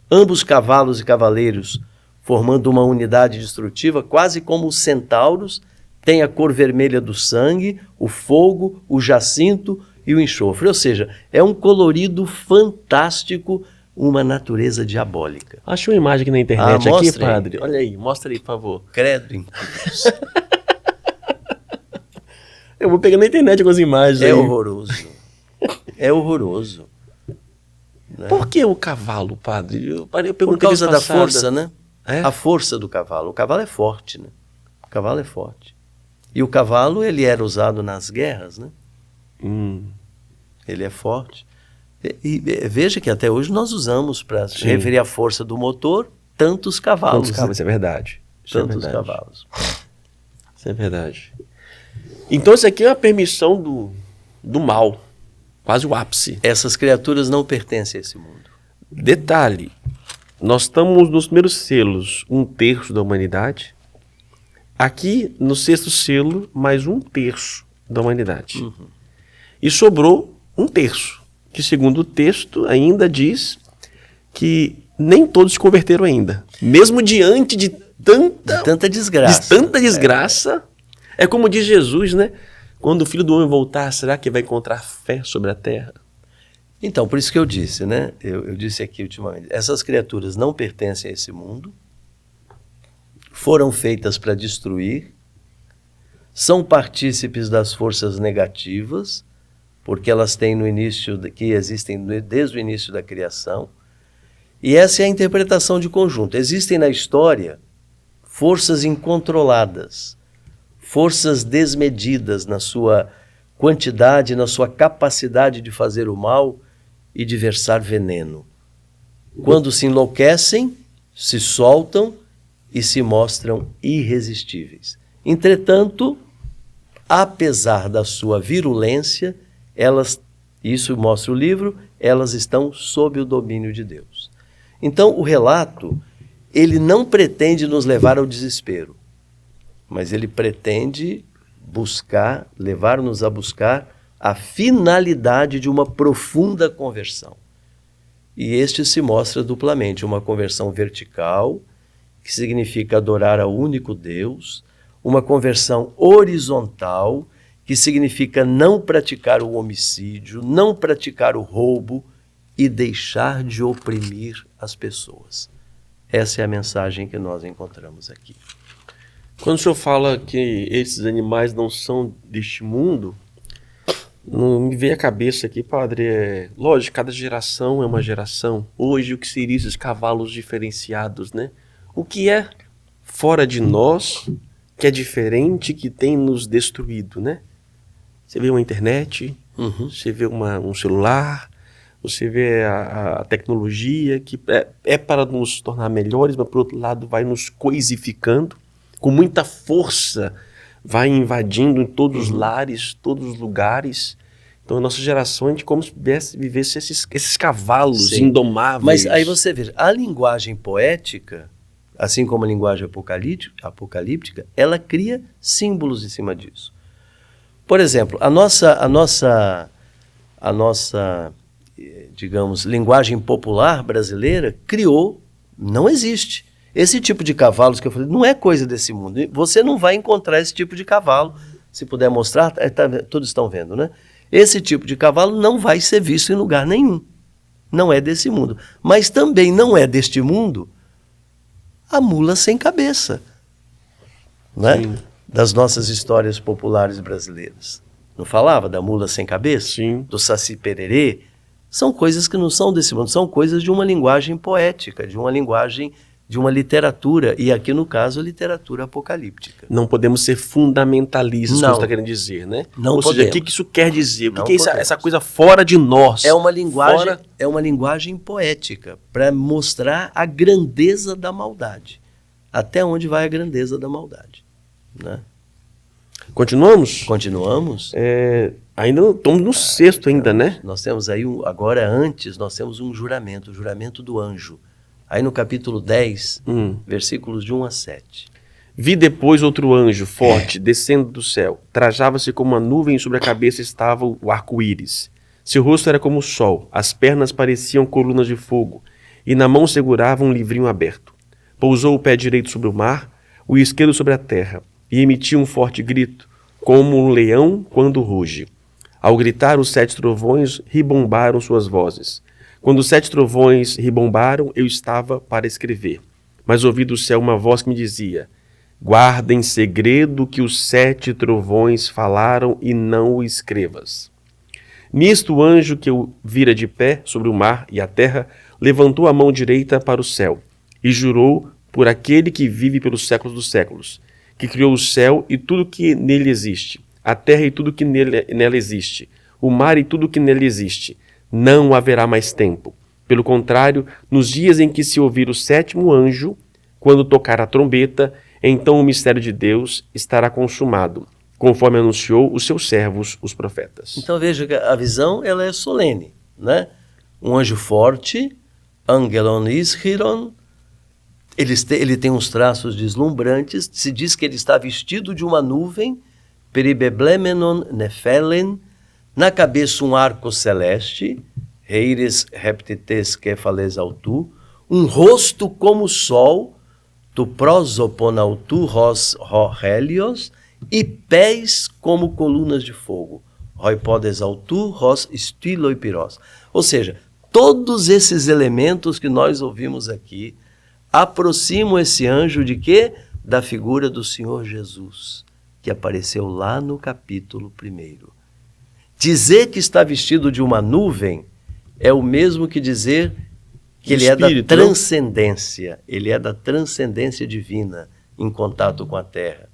ambos cavalos e cavaleiros formando uma unidade destrutiva, quase como os centauros, têm a cor vermelha do sangue, o fogo, o jacinto e o enxofre. Ou seja, é um colorido fantástico, uma natureza diabólica. Achei uma imagem aqui na internet, aqui, mostra aí. padre. Olha aí, mostra aí, por favor. Credo em Deus. Eu vou pegar na internet algumas imagens aí. É horroroso. É horroroso. Né? Por que o cavalo, padre? Eu Por causa da força, né? É? A força do cavalo. O cavalo é forte, né? O cavalo é forte. E o cavalo, ele era usado nas guerras, né? Ele é forte. E veja que até hoje nós usamos, para se referir à força do motor, tantos cavalos. Tantos cavalos, isso é verdade. Tantos cavalos. Isso é verdade. Então isso aqui é uma permissão do mal, quase o ápice. Essas criaturas não pertencem a esse mundo. Detalhe, nós estamos nos primeiros selos, 1/3 da humanidade. Aqui, no 6º selo, mais 1/3 da humanidade. E sobrou 1/3, que segundo o texto ainda diz que nem todos se converteram ainda. Mesmo diante de tanta desgraça. É como diz Jesus, né? Quando o Filho do Homem voltar, será que vai encontrar fé sobre a terra? Então, por isso que eu disse, né? Eu disse aqui ultimamente, essas criaturas não pertencem a esse mundo, foram feitas para destruir, são partícipes das forças negativas, porque elas têm que existem desde o início da criação, e essa é a interpretação de conjunto. Existem na história forças incontroladas, forças desmedidas na sua quantidade, na sua capacidade de fazer o mal e de versar veneno. Quando se enlouquecem, se soltam e se mostram irresistíveis. Entretanto, apesar da sua virulência, isso mostra o livro, elas estão sob o domínio de Deus. Então, o relato, ele não pretende nos levar ao desespero, mas ele pretende levar-nos a buscar a finalidade de uma profunda conversão. E este se mostra duplamente, uma conversão vertical, que significa adorar ao único Deus, uma conversão horizontal, que significa não praticar o homicídio, não praticar o roubo e deixar de oprimir as pessoas. Essa é a mensagem que nós encontramos aqui. Quando o senhor fala que esses animais não são deste mundo, não me veio à cabeça aqui, padre, lógico, cada geração é uma geração. Hoje, o que seriam esses cavalos diferenciados, né? O que é fora de nós, que é diferente, que tem nos destruído, né? Você vê uma internet, você vê um celular, você vê a tecnologia, que é para nos tornar melhores, mas por outro lado vai nos coisificando, com muita força, vai invadindo em todos os lares, todos os lugares. Então a nossa geração, a gente como se vivesse esses cavalos indomáveis. Mas aí você vê, a linguagem poética, assim como a linguagem apocalíptica, ela cria símbolos em cima disso. Por exemplo, a nossa, digamos, linguagem popular brasileira não existe. Esse tipo de cavalos que eu falei, não é coisa desse mundo. Você não vai encontrar esse tipo de cavalo. Se puder mostrar, todos estão vendo, né? Esse tipo de cavalo não vai ser visto em lugar nenhum. Não é desse mundo. Mas também não é deste mundo a mula sem cabeça, né? Das nossas histórias populares brasileiras. Não falava da mula sem cabeça? Sim. Do Saci Pererê? São coisas que não são desse mundo, são coisas de uma linguagem poética, de uma linguagem, de uma literatura, e aqui no caso a literatura apocalíptica. Não podemos ser fundamentalistas, como você está querendo dizer, né? Não Ou podemos. seja, o que isso quer dizer? O que é essa coisa fora de nós? É uma linguagem poética, para mostrar a grandeza da maldade. Até onde vai a grandeza da maldade, né? Continuamos? Continuamos. Ainda estamos no 6º ainda, né? Nós temos aí, nós temos um juramento, o juramento do anjo. Aí no capítulo 10, versículos de 1 a 7. Vi depois outro anjo forte descendo do céu. Trajava-se como uma nuvem e sobre a cabeça estava o arco-íris. Seu rosto era como o sol, as pernas pareciam colunas de fogo, e na mão segurava um livrinho aberto. Pousou o pé direito sobre o mar, o esquerdo sobre a terra, e emitiu um forte grito, como um leão quando ruge. Ao gritar, os 7 trovões ribombaram suas vozes. Quando os 7 trovões ribombaram, eu estava para escrever. Mas ouvi do céu uma voz que me dizia: guarda em segredo que os 7 trovões falaram e não o escrevas. Nisto o anjo que eu vira de pé sobre o mar e a terra levantou a mão direita para o céu e jurou por aquele que vive pelos séculos dos séculos, que criou o céu e tudo que nele existe, a terra e tudo que nela existe, o mar e tudo que nele existe. Não haverá mais tempo. Pelo contrário, nos dias em que se ouvir o 7º anjo, quando tocar a trombeta, então o mistério de Deus estará consumado. conforme anunciou os seus servos, os profetas. Então veja que a visão ela é solene, né? Um anjo forte, angelon ischiron, ele tem uns traços deslumbrantes, se diz que ele está vestido de uma nuvem, peribeblemenon nephelen, na cabeça um arco celeste, reiris reptites kefales autu, um rosto como o sol, tu prosoponautu ros helios, e pés como colunas de fogo, roipodes autu ros estiloipirós. Ou seja, todos esses elementos que nós ouvimos aqui aproximam esse anjo de quê? Da figura do Senhor Jesus, que apareceu lá no capítulo 1. Dizer que está vestido de uma nuvem é o mesmo que dizer que ele é da transcendência, ele é da transcendência divina em contato com a terra.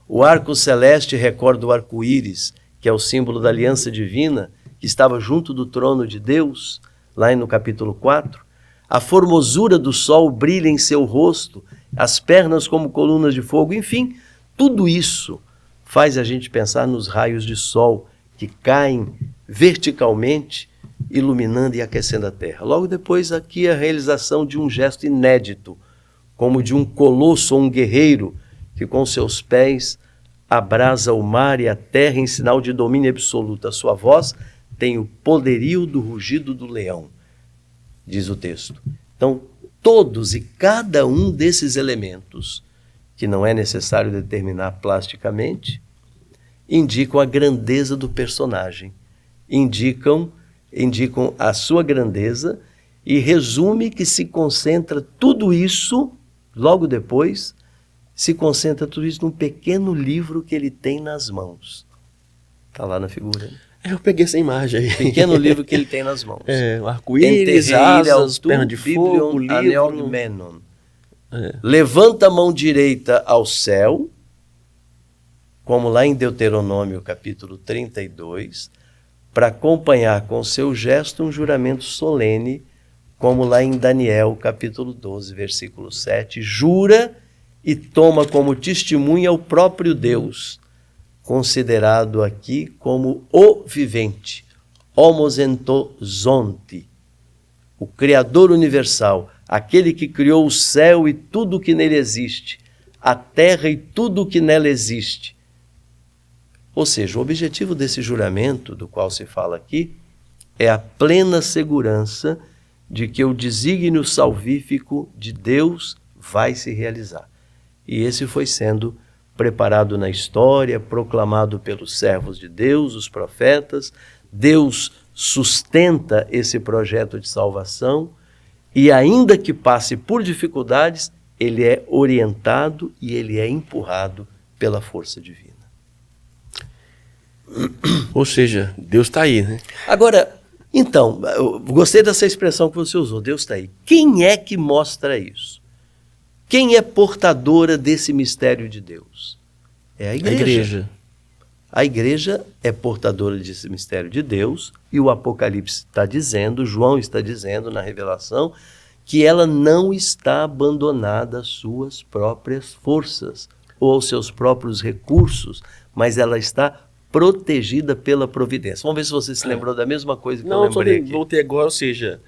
O arco celeste recorda o arco-íris, que é o símbolo da aliança divina, que estava junto do trono de Deus, lá no capítulo 4. A formosura do sol brilha em seu rosto, as pernas como colunas de fogo, enfim, tudo isso faz a gente pensar nos raios de sol que caem verticalmente, iluminando e aquecendo a terra. Logo depois, aqui a realização de um gesto inédito, como de um colosso ou um guerreiro que com seus pés abrasa o mar e a terra em sinal de domínio absoluto. A sua voz tem o poderio do rugido do leão, diz o texto. Então, todos e cada um desses elementos, que não é necessário determinar plasticamente, indicam a grandeza do personagem, indicam a sua grandeza e resume que se concentra tudo isso, logo depois, se concentra tudo isso num pequeno livro que ele tem nas mãos. Está lá na figura. Eu peguei essa imagem aí. Pequeno livro que ele tem nas mãos. O arco-íris, asas, perna de fogo, livro. Levanta a mão direita ao céu, como lá em Deuteronômio capítulo 32, para acompanhar com seu gesto um juramento solene, como lá em Daniel capítulo 12, versículo 7, jura e toma como testemunha o próprio Deus, considerado aqui como o vivente, homos entozonti, o Criador universal, aquele que criou o céu e tudo o que nele existe, a terra e tudo o que nela existe. Ou seja, o objetivo desse juramento, do qual se fala aqui, é a plena segurança de que o desígnio salvífico de Deus vai se realizar. E esse foi sendo preparado na história, proclamado pelos servos de Deus, os profetas. Deus sustenta esse projeto de salvação e, ainda que passe por dificuldades, ele é orientado e ele é empurrado pela força divina. Ou seja, Deus está aí, né? Agora, então, eu gostei dessa expressão que você usou, Deus está aí. Quem é que mostra isso? Quem é portadora desse mistério de Deus? É a igreja. A igreja é portadora desse mistério de Deus e o Apocalipse está dizendo, João está dizendo na revelação, que ela não está abandonada às suas próprias forças ou aos seus próprios recursos, mas ela está protegida pela providência. Vamos ver se você se lembrou da mesma coisa que eu lembrei aqui. Voltei agora, ou seja,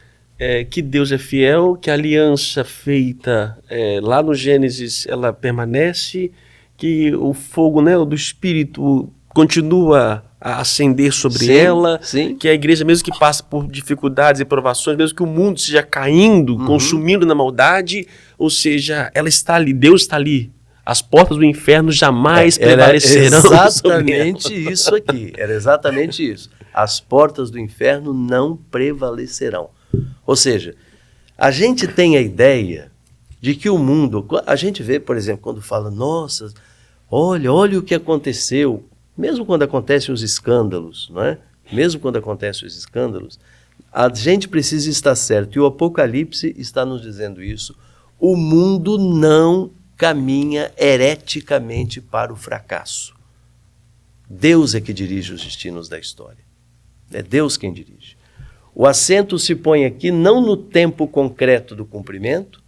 que Deus é fiel, que a aliança feita lá no Gênesis, ela permanece, que o fogo, né, do Espírito continua a acender sobre ela, que a igreja, mesmo que passe por dificuldades e provações, mesmo que o mundo esteja caindo, consumindo na maldade, ou seja, ela está ali, Deus está ali. As portas do inferno jamais prevalecerão. Era exatamente isso aqui. Era exatamente isso. As portas do inferno não prevalecerão. Ou seja, a gente tem a ideia de que o mundo... A gente vê, por exemplo, quando fala, nossa, olha o que aconteceu. Mesmo quando acontecem os escândalos, não é? Mesmo quando acontecem os escândalos, a gente precisa estar certo. E o Apocalipse está nos dizendo isso. O mundo não caminha hereticamente para o fracasso. Deus é que dirige os destinos da história. É Deus quem dirige. O acento se põe aqui não no tempo concreto do cumprimento,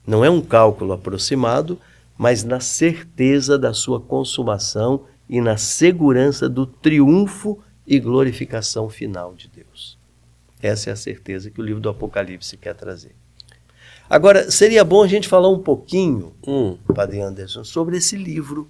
não é um cálculo aproximado, mas na certeza da sua consumação e na segurança do triunfo e glorificação final de Deus. Essa é a certeza que o livro do Apocalipse quer trazer. Agora, seria bom a gente falar um pouquinho, Padre Anderson, sobre esse livro.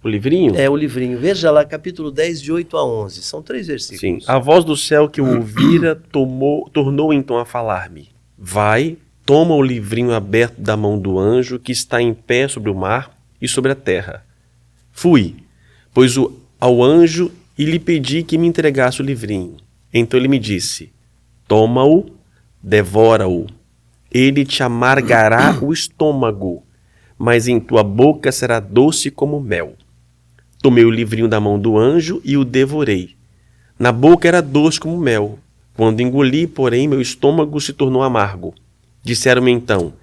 O livrinho? É, o livrinho. Veja lá, capítulo 10, de 8 a 11. São 3 versículos. Sim. A voz do céu que eu ouvira tornou então a falar-me. Vai, toma o livrinho aberto da mão do anjo que está em pé sobre o mar e sobre a terra. Fui, pois ao anjo e lhe pedi que me entregasse o livrinho. Então ele me disse, toma-o, devora-o. Ele te amargará o estômago, mas em tua boca será doce como mel. Tomei o livrinho da mão do anjo e o devorei. Na boca era doce como mel. Quando engoli, porém, meu estômago se tornou amargo. Disseram-me então,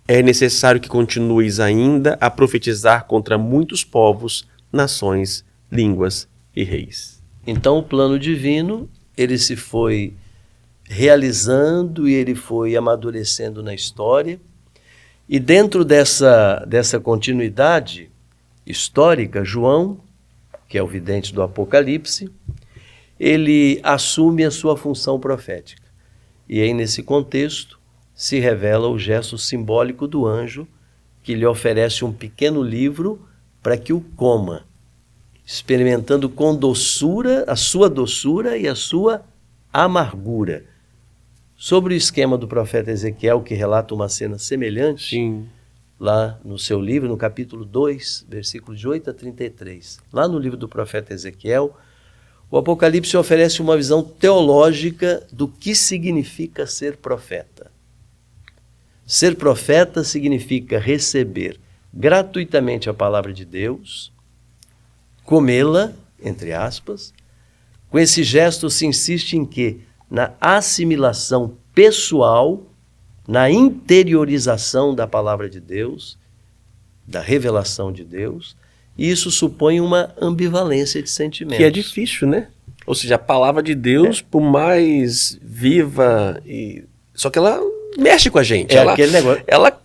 é necessário que continues ainda a profetizar contra muitos povos, nações, línguas e reis. Então o plano divino, ele se foi realizando e ele foi amadurecendo na história. E dentro dessa continuidade histórica, João, que é o vidente do Apocalipse, ele assume a sua função profética. E aí, nesse contexto, se revela o gesto simbólico do anjo, que lhe oferece um pequeno livro para que o coma, experimentando com doçura a sua e a sua amargura. Sobre o esquema do profeta Ezequiel, que relata uma cena semelhante, Sim. lá no seu livro, no capítulo 2, versículos de 8 a 33, lá no livro do profeta Ezequiel, o Apocalipse oferece uma visão teológica do que significa ser profeta. Ser profeta significa receber gratuitamente a palavra de Deus, comê-la, entre aspas. Com esse gesto se insiste em quê? Na assimilação pessoal, na interiorização da palavra de Deus, da revelação de Deus, e isso supõe uma ambivalência de sentimentos. Que é difícil, né? Ou seja, a palavra de Deus, por mais viva, só que ela mexe com a gente. É aquele negócio. Ela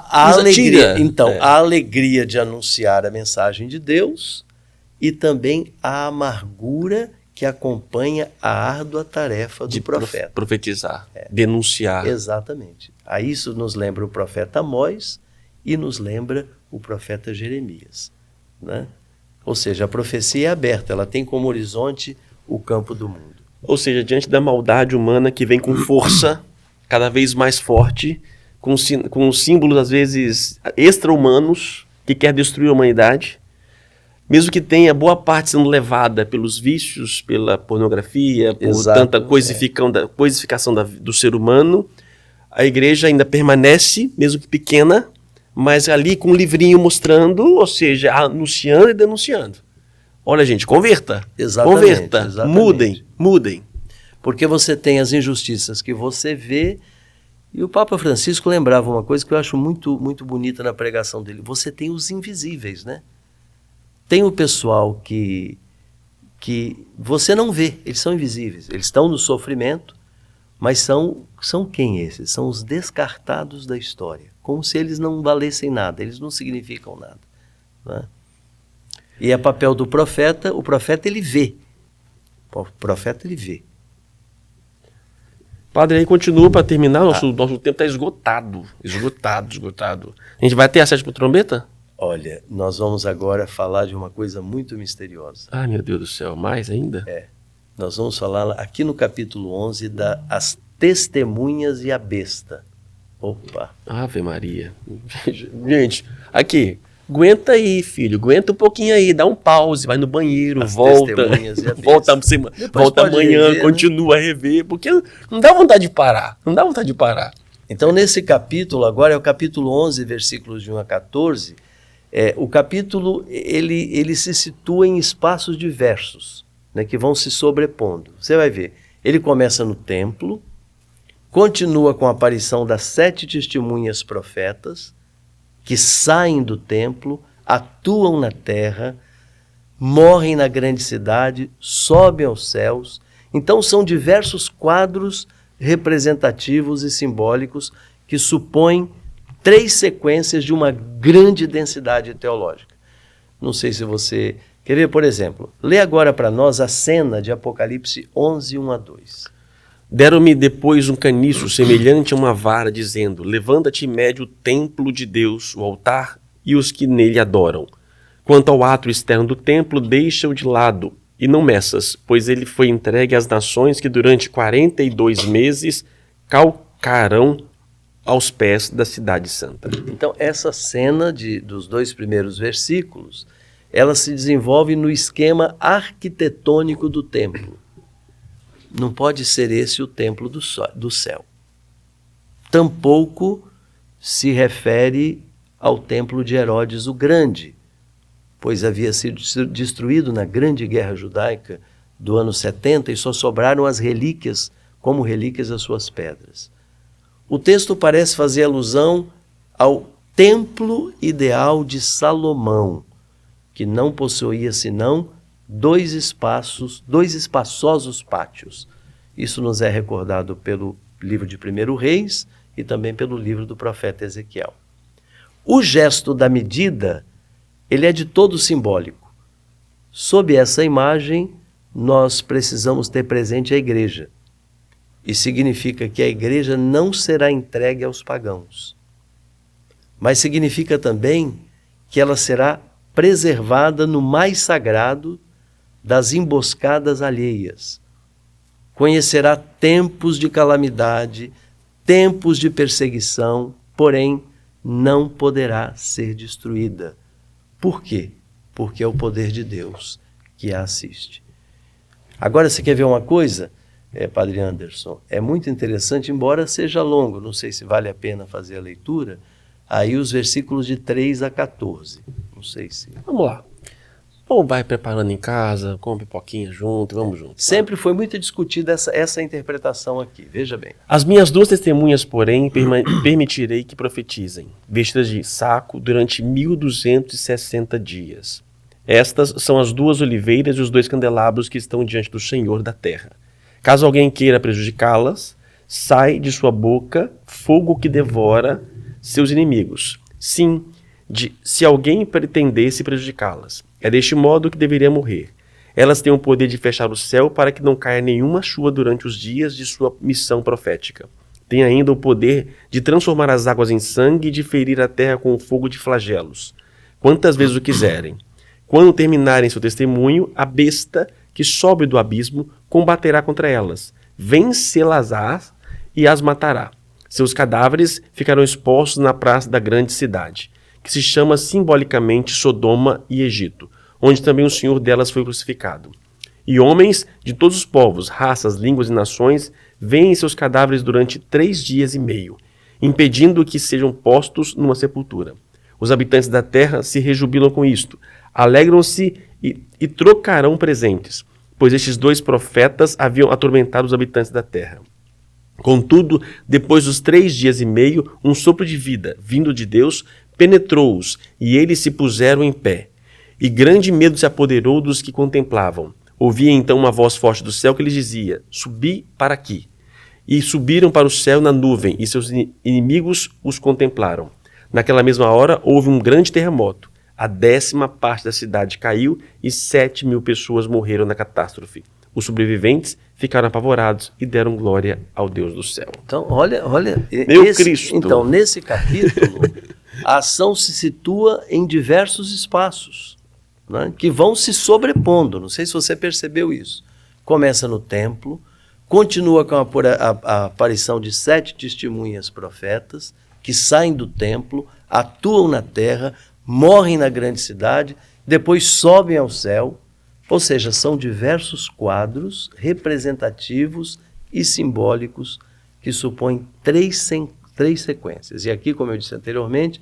a alegria, então, É. a alegria de anunciar a mensagem de Deus e também a amargura que acompanha a árdua tarefa do profeta. Profetizar, denunciar. Exatamente. A isso nos lembra o profeta Amós e nos lembra o profeta Jeremias, né? Ou seja, a profecia é aberta, ela tem como horizonte o campo do mundo. Ou seja, diante da maldade humana que vem com força, cada vez mais forte, com símbolos às vezes extra-humanos, que quer destruir a humanidade, mesmo que tenha boa parte sendo levada pelos vícios, pela pornografia, por Exato, tanta coisificação do ser humano, a igreja ainda permanece, mesmo que pequena, mas ali com um livrinho mostrando, ou seja, anunciando e denunciando. Olha, gente, converta. Exatamente, Converta. exatamente. Mudem. Porque você tem as injustiças que você vê, e o Papa Francisco lembrava uma coisa que eu acho muito, muito bonita na pregação dele. Você tem os invisíveis, né? Tem o pessoal que você não vê, eles são invisíveis, eles estão no sofrimento, mas são quem esses? São os descartados da história, como se eles não valessem nada, eles não significam nada, né? E é papel do profeta, o profeta ele vê, Padre, aí continua para terminar, nosso tempo está esgotado. A gente vai ter a sétima trombeta? Olha, nós vamos agora falar de uma coisa muito misteriosa. Ai, meu Deus do céu, mais ainda? Nós vamos falar aqui no capítulo 11 das testemunhas e a besta. Opa! Ave Maria. Gente, aqui, aguenta aí, filho, aguenta um pouquinho aí, dá um pause, vai no banheiro, volta, testemunhas e a besta. volta pode amanhã, rever, continua a rever, porque não dá vontade de parar, Então, nesse capítulo, agora é o capítulo 11, versículos de 1 a 14, o capítulo ele se situa em espaços diversos, né, que vão se sobrepondo. Você vai ver, ele começa no templo, continua com a aparição das 7 testemunhas profetas, que saem do templo, atuam na terra, morrem na grande cidade, sobem aos céus. Então são diversos quadros representativos e simbólicos que supõem 3 sequências de uma grande densidade teológica. Não sei se você Quer ver, por exemplo, lê agora para nós a cena de Apocalipse 11, 1 a 2. Deram-me depois um caniço semelhante a uma vara, dizendo: levanta-te e mede o templo de Deus, o altar e os que nele adoram. Quanto ao átrio externo do templo, deixa-o de lado e não meças, pois ele foi entregue às nações que durante 42 meses calcarão aos pés da cidade santa. Então, essa cena dos 2 primeiros versículos, ela se desenvolve no esquema arquitetônico do templo. Não pode ser esse o templo do céu. Tampouco se refere ao templo de Herodes o Grande, pois havia sido destruído na Grande Guerra Judaica do ano 70 e só sobraram as relíquias, como relíquias as suas pedras. O texto parece fazer alusão ao templo ideal de Salomão, que não possuía senão 2 espaçosos pátios. Isso nos é recordado pelo livro de 1 Reis e também pelo livro do profeta Ezequiel. O gesto da medida, ele é de todo simbólico. Sob essa imagem, nós precisamos ter presente a igreja. E significa que a igreja não será entregue aos pagãos. Mas significa também que ela será preservada no mais sagrado das emboscadas alheias. Conhecerá tempos de calamidade, tempos de perseguição, porém não poderá ser destruída. Por quê? Porque é o poder de Deus que a assiste. Agora, você quer ver uma coisa, Padre Anderson? É muito interessante, embora seja longo, não sei se vale a pena fazer a leitura, aí os versículos de 3 a 14. Não sei se... Vamos lá. Ou vai preparando em casa, com pipoquinha junto, vamos junto. Sempre foi muito discutida essa interpretação aqui, veja bem. As minhas 2 testemunhas, porém, permitirei que profetizem, vestidas de saco, durante 1260 dias. Estas são as 2 oliveiras e os 2 candelabros que estão diante do Senhor da terra. Caso alguém queira prejudicá-las, sai de sua boca fogo que devora seus inimigos. Sim, se alguém pretendesse prejudicá-las. É deste modo que deveria morrer. Elas têm o poder de fechar o céu para que não caia nenhuma chuva durante os dias de sua missão profética. Tem ainda o poder de transformar as águas em sangue e de ferir a terra com o fogo de flagelos, quantas vezes o quiserem. Quando terminarem seu testemunho, a besta que sobe do abismo combaterá contra elas, vencê-las e as matará. Seus cadáveres ficarão expostos na praça da grande cidade, que se chama simbolicamente Sodoma e Egito, onde também o Senhor delas foi crucificado. E homens de todos os povos, raças, línguas e nações veem seus cadáveres durante 3 dias e meio, impedindo que sejam postos numa sepultura. Os habitantes da terra se rejubilam com isto, alegram-se e trocarão presentes, pois estes 2 profetas haviam atormentado os habitantes da terra. Contudo, depois dos 3 dias e meio, um sopro de vida, vindo de Deus, penetrou-os, e eles se puseram em pé. E grande medo se apoderou dos que contemplavam. Ouvia então uma voz forte do céu que lhes dizia: subi para aqui. E subiram para o céu na nuvem, e seus inimigos os contemplaram. Naquela mesma hora houve um grande terremoto. A 10ª parte da cidade caiu e 7.000 pessoas morreram na catástrofe. Os sobreviventes ficaram apavorados e deram glória ao Deus do céu. Então, olha, Cristo. Então, nesse capítulo, a ação se situa em diversos espaços, né, que vão se sobrepondo. Não sei se você percebeu isso. Começa no templo, continua com a aparição de 7 testemunhas profetas que saem do templo, atuam na terra, morrem na grande cidade, depois sobem ao céu. Ou seja, são diversos quadros representativos e simbólicos que supõem 3 sequências. E aqui, como eu disse anteriormente,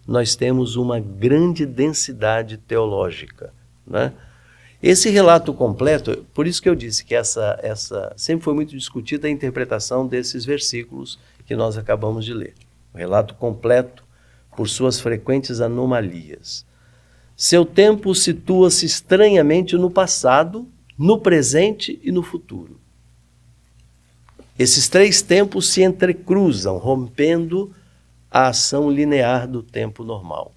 nós temos uma grande densidade teológica, né? Esse relato completo, por isso que eu disse que essa sempre foi muito discutida a interpretação desses versículos que nós acabamos de ler. O relato completo, por suas frequentes anomalias. Seu tempo situa-se estranhamente no passado, no presente e no futuro. Esses 3 tempos se entrecruzam, rompendo a ação linear do tempo normal.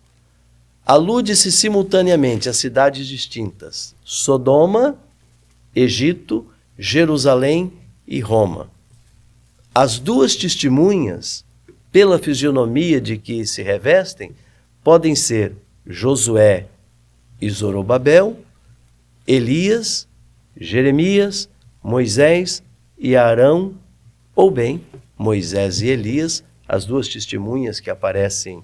alude-se simultaneamente a cidades distintas: Sodoma, Egito, Jerusalém e Roma. As duas testemunhas, pela fisionomia de que se revestem, podem ser Josué e Zorobabel, Elias, Jeremias, Moisés e Arão, ou bem, Moisés e Elias, as duas testemunhas que aparecerão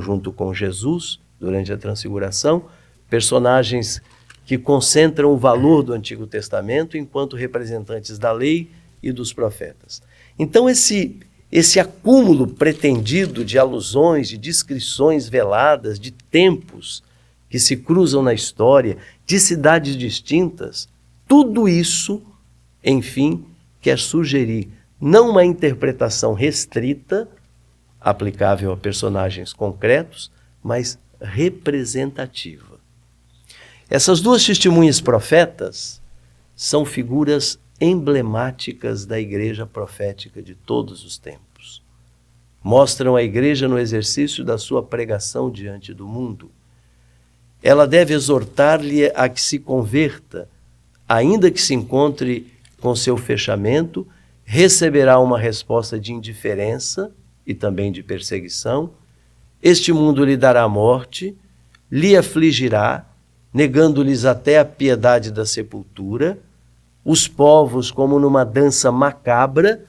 junto com Jesus durante a transfiguração, personagens que concentram o valor do Antigo Testamento enquanto representantes da lei e dos profetas. Então esse acúmulo pretendido de alusões, de descrições veladas, de tempos que se cruzam na história, de cidades distintas, tudo isso, enfim, quer sugerir não uma interpretação restrita, aplicável a personagens concretos, mas representativa. Essas duas testemunhas profetas são figuras emblemáticas da igreja profética de todos os tempos. Mostram a igreja no exercício da sua pregação diante do mundo. Ela deve exortar-lhe a que se converta, ainda que se encontre com seu fechamento, receberá uma resposta de indiferença e também de perseguição. Este mundo lhe dará morte, lhe afligirá, negando-lhes até a piedade da sepultura. Os povos, como numa dança macabra,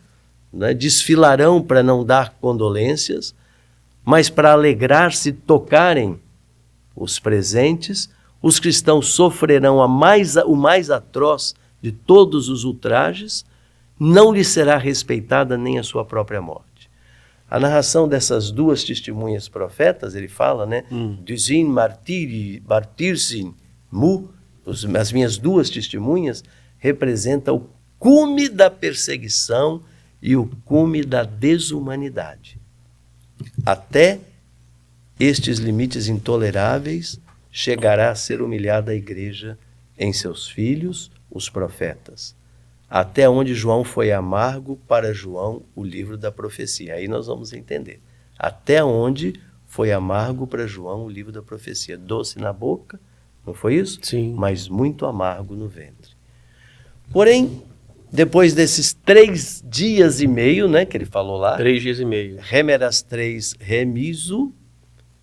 desfilarão para não dar condolências, mas para alegrar-se tocarem os presentes. Os cristãos sofrerão o mais atroz de todos os ultrajes, não lhe será respeitada nem a sua própria morte. A narração dessas duas testemunhas profetas, ele fala, Duzin martirsin mu, as minhas duas testemunhas, representa o cume da perseguição e o cume da desumanidade. Até estes limites intoleráveis chegará a ser humilhada a igreja em seus filhos, os profetas. Até onde João foi amargo, para João o livro da profecia. Aí nós vamos entender. Até onde foi amargo para João o livro da profecia. Doce na boca, não foi isso? Sim. Mas muito amargo no ventre. Porém, depois desses 3 dias e meio, que ele falou lá. 3 dias e meio. Remeras 3 remiso,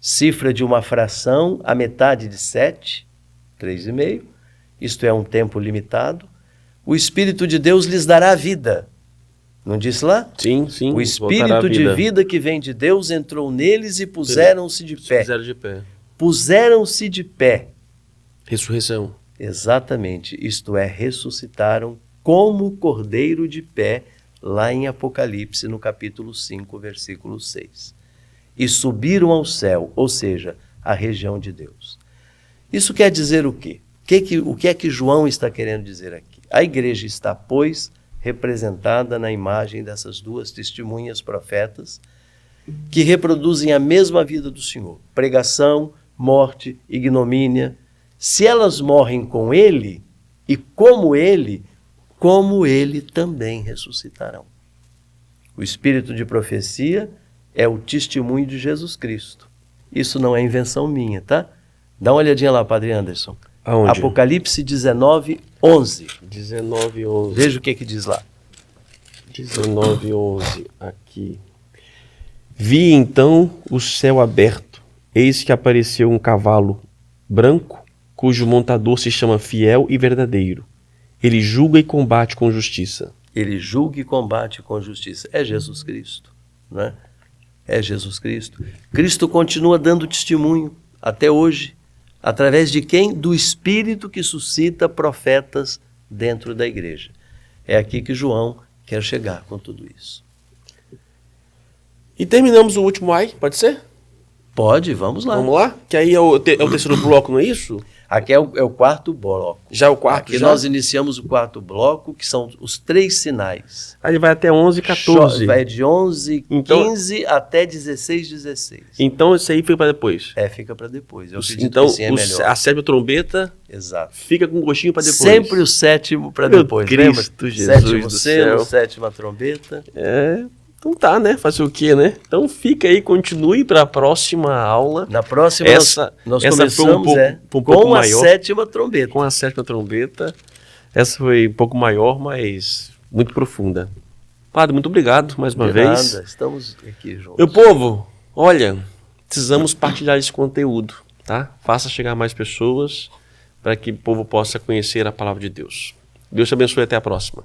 cifra de uma fração, a metade de 7, 3,5. Isto é um tempo limitado. O Espírito de Deus lhes dará vida. Não disse lá? Sim, sim. O Espírito de vida que vem de Deus entrou neles e puseram-se de pé. Puseram de pé. Puseram-se de pé. Ressurreição. Exatamente. Isto é, ressuscitaram como cordeiro de pé, lá em Apocalipse, no capítulo 5, versículo 6. E subiram ao céu, ou seja, à região de Deus. Isso quer dizer o quê? O que é que João está querendo dizer aqui? A igreja está, pois, representada na imagem dessas duas testemunhas profetas que reproduzem a mesma vida do Senhor. Pregação, morte, ignomínia. Se elas morrem com ele e como ele também ressuscitarão. O espírito de profecia é o testemunho de Jesus Cristo. Isso não é invenção minha, tá? Dá uma olhadinha lá, Padre Anderson. Aonde? Apocalipse 19, 11. 19, 11. Veja o que diz lá. 19, 11. Aqui. Vi então o céu aberto. Eis que apareceu um cavalo branco, cujo montador se chama Fiel e Verdadeiro. Ele julga e combate com justiça. Ele julga e combate com justiça. É Jesus Cristo, né? É Jesus Cristo. Cristo continua dando testemunho até hoje. Através de quem? Do Espírito que suscita profetas dentro da igreja. É aqui que João quer chegar com tudo isso. E terminamos o último ai, pode ser? Pode, vamos lá. Vamos lá? Que aí é o terceiro bloco, não é isso? Aqui é o quarto bloco. Já é o quarto? Aqui nós iniciamos o quarto bloco, que são os 3 sinais. Aí ele vai até 11, 14. Vai de 11, então, 15 até 16, 16. Então isso aí fica para depois. Fica para depois. Eu acredito então, que sim, é melhor. A 7ª trombeta. Exato. Fica com gostinho para depois. Sempre o 7º para depois. Cristo, Jesus 7º do selo, céu. 7ª trombeta. Então tá, né? Fazer o quê, né? Então fica aí, continue para a próxima aula. Na próxima nós começamos foi um pouco com a maior, sétima trombeta. com a sétima trombeta. Essa foi um pouco maior, mas muito profunda. Padre, muito obrigado mais uma vez. Nada, estamos aqui juntos. Meu povo, olha, precisamos partilhar esse conteúdo, tá? Faça chegar mais pessoas para que o povo possa conhecer a palavra de Deus. Deus te abençoe, até a próxima.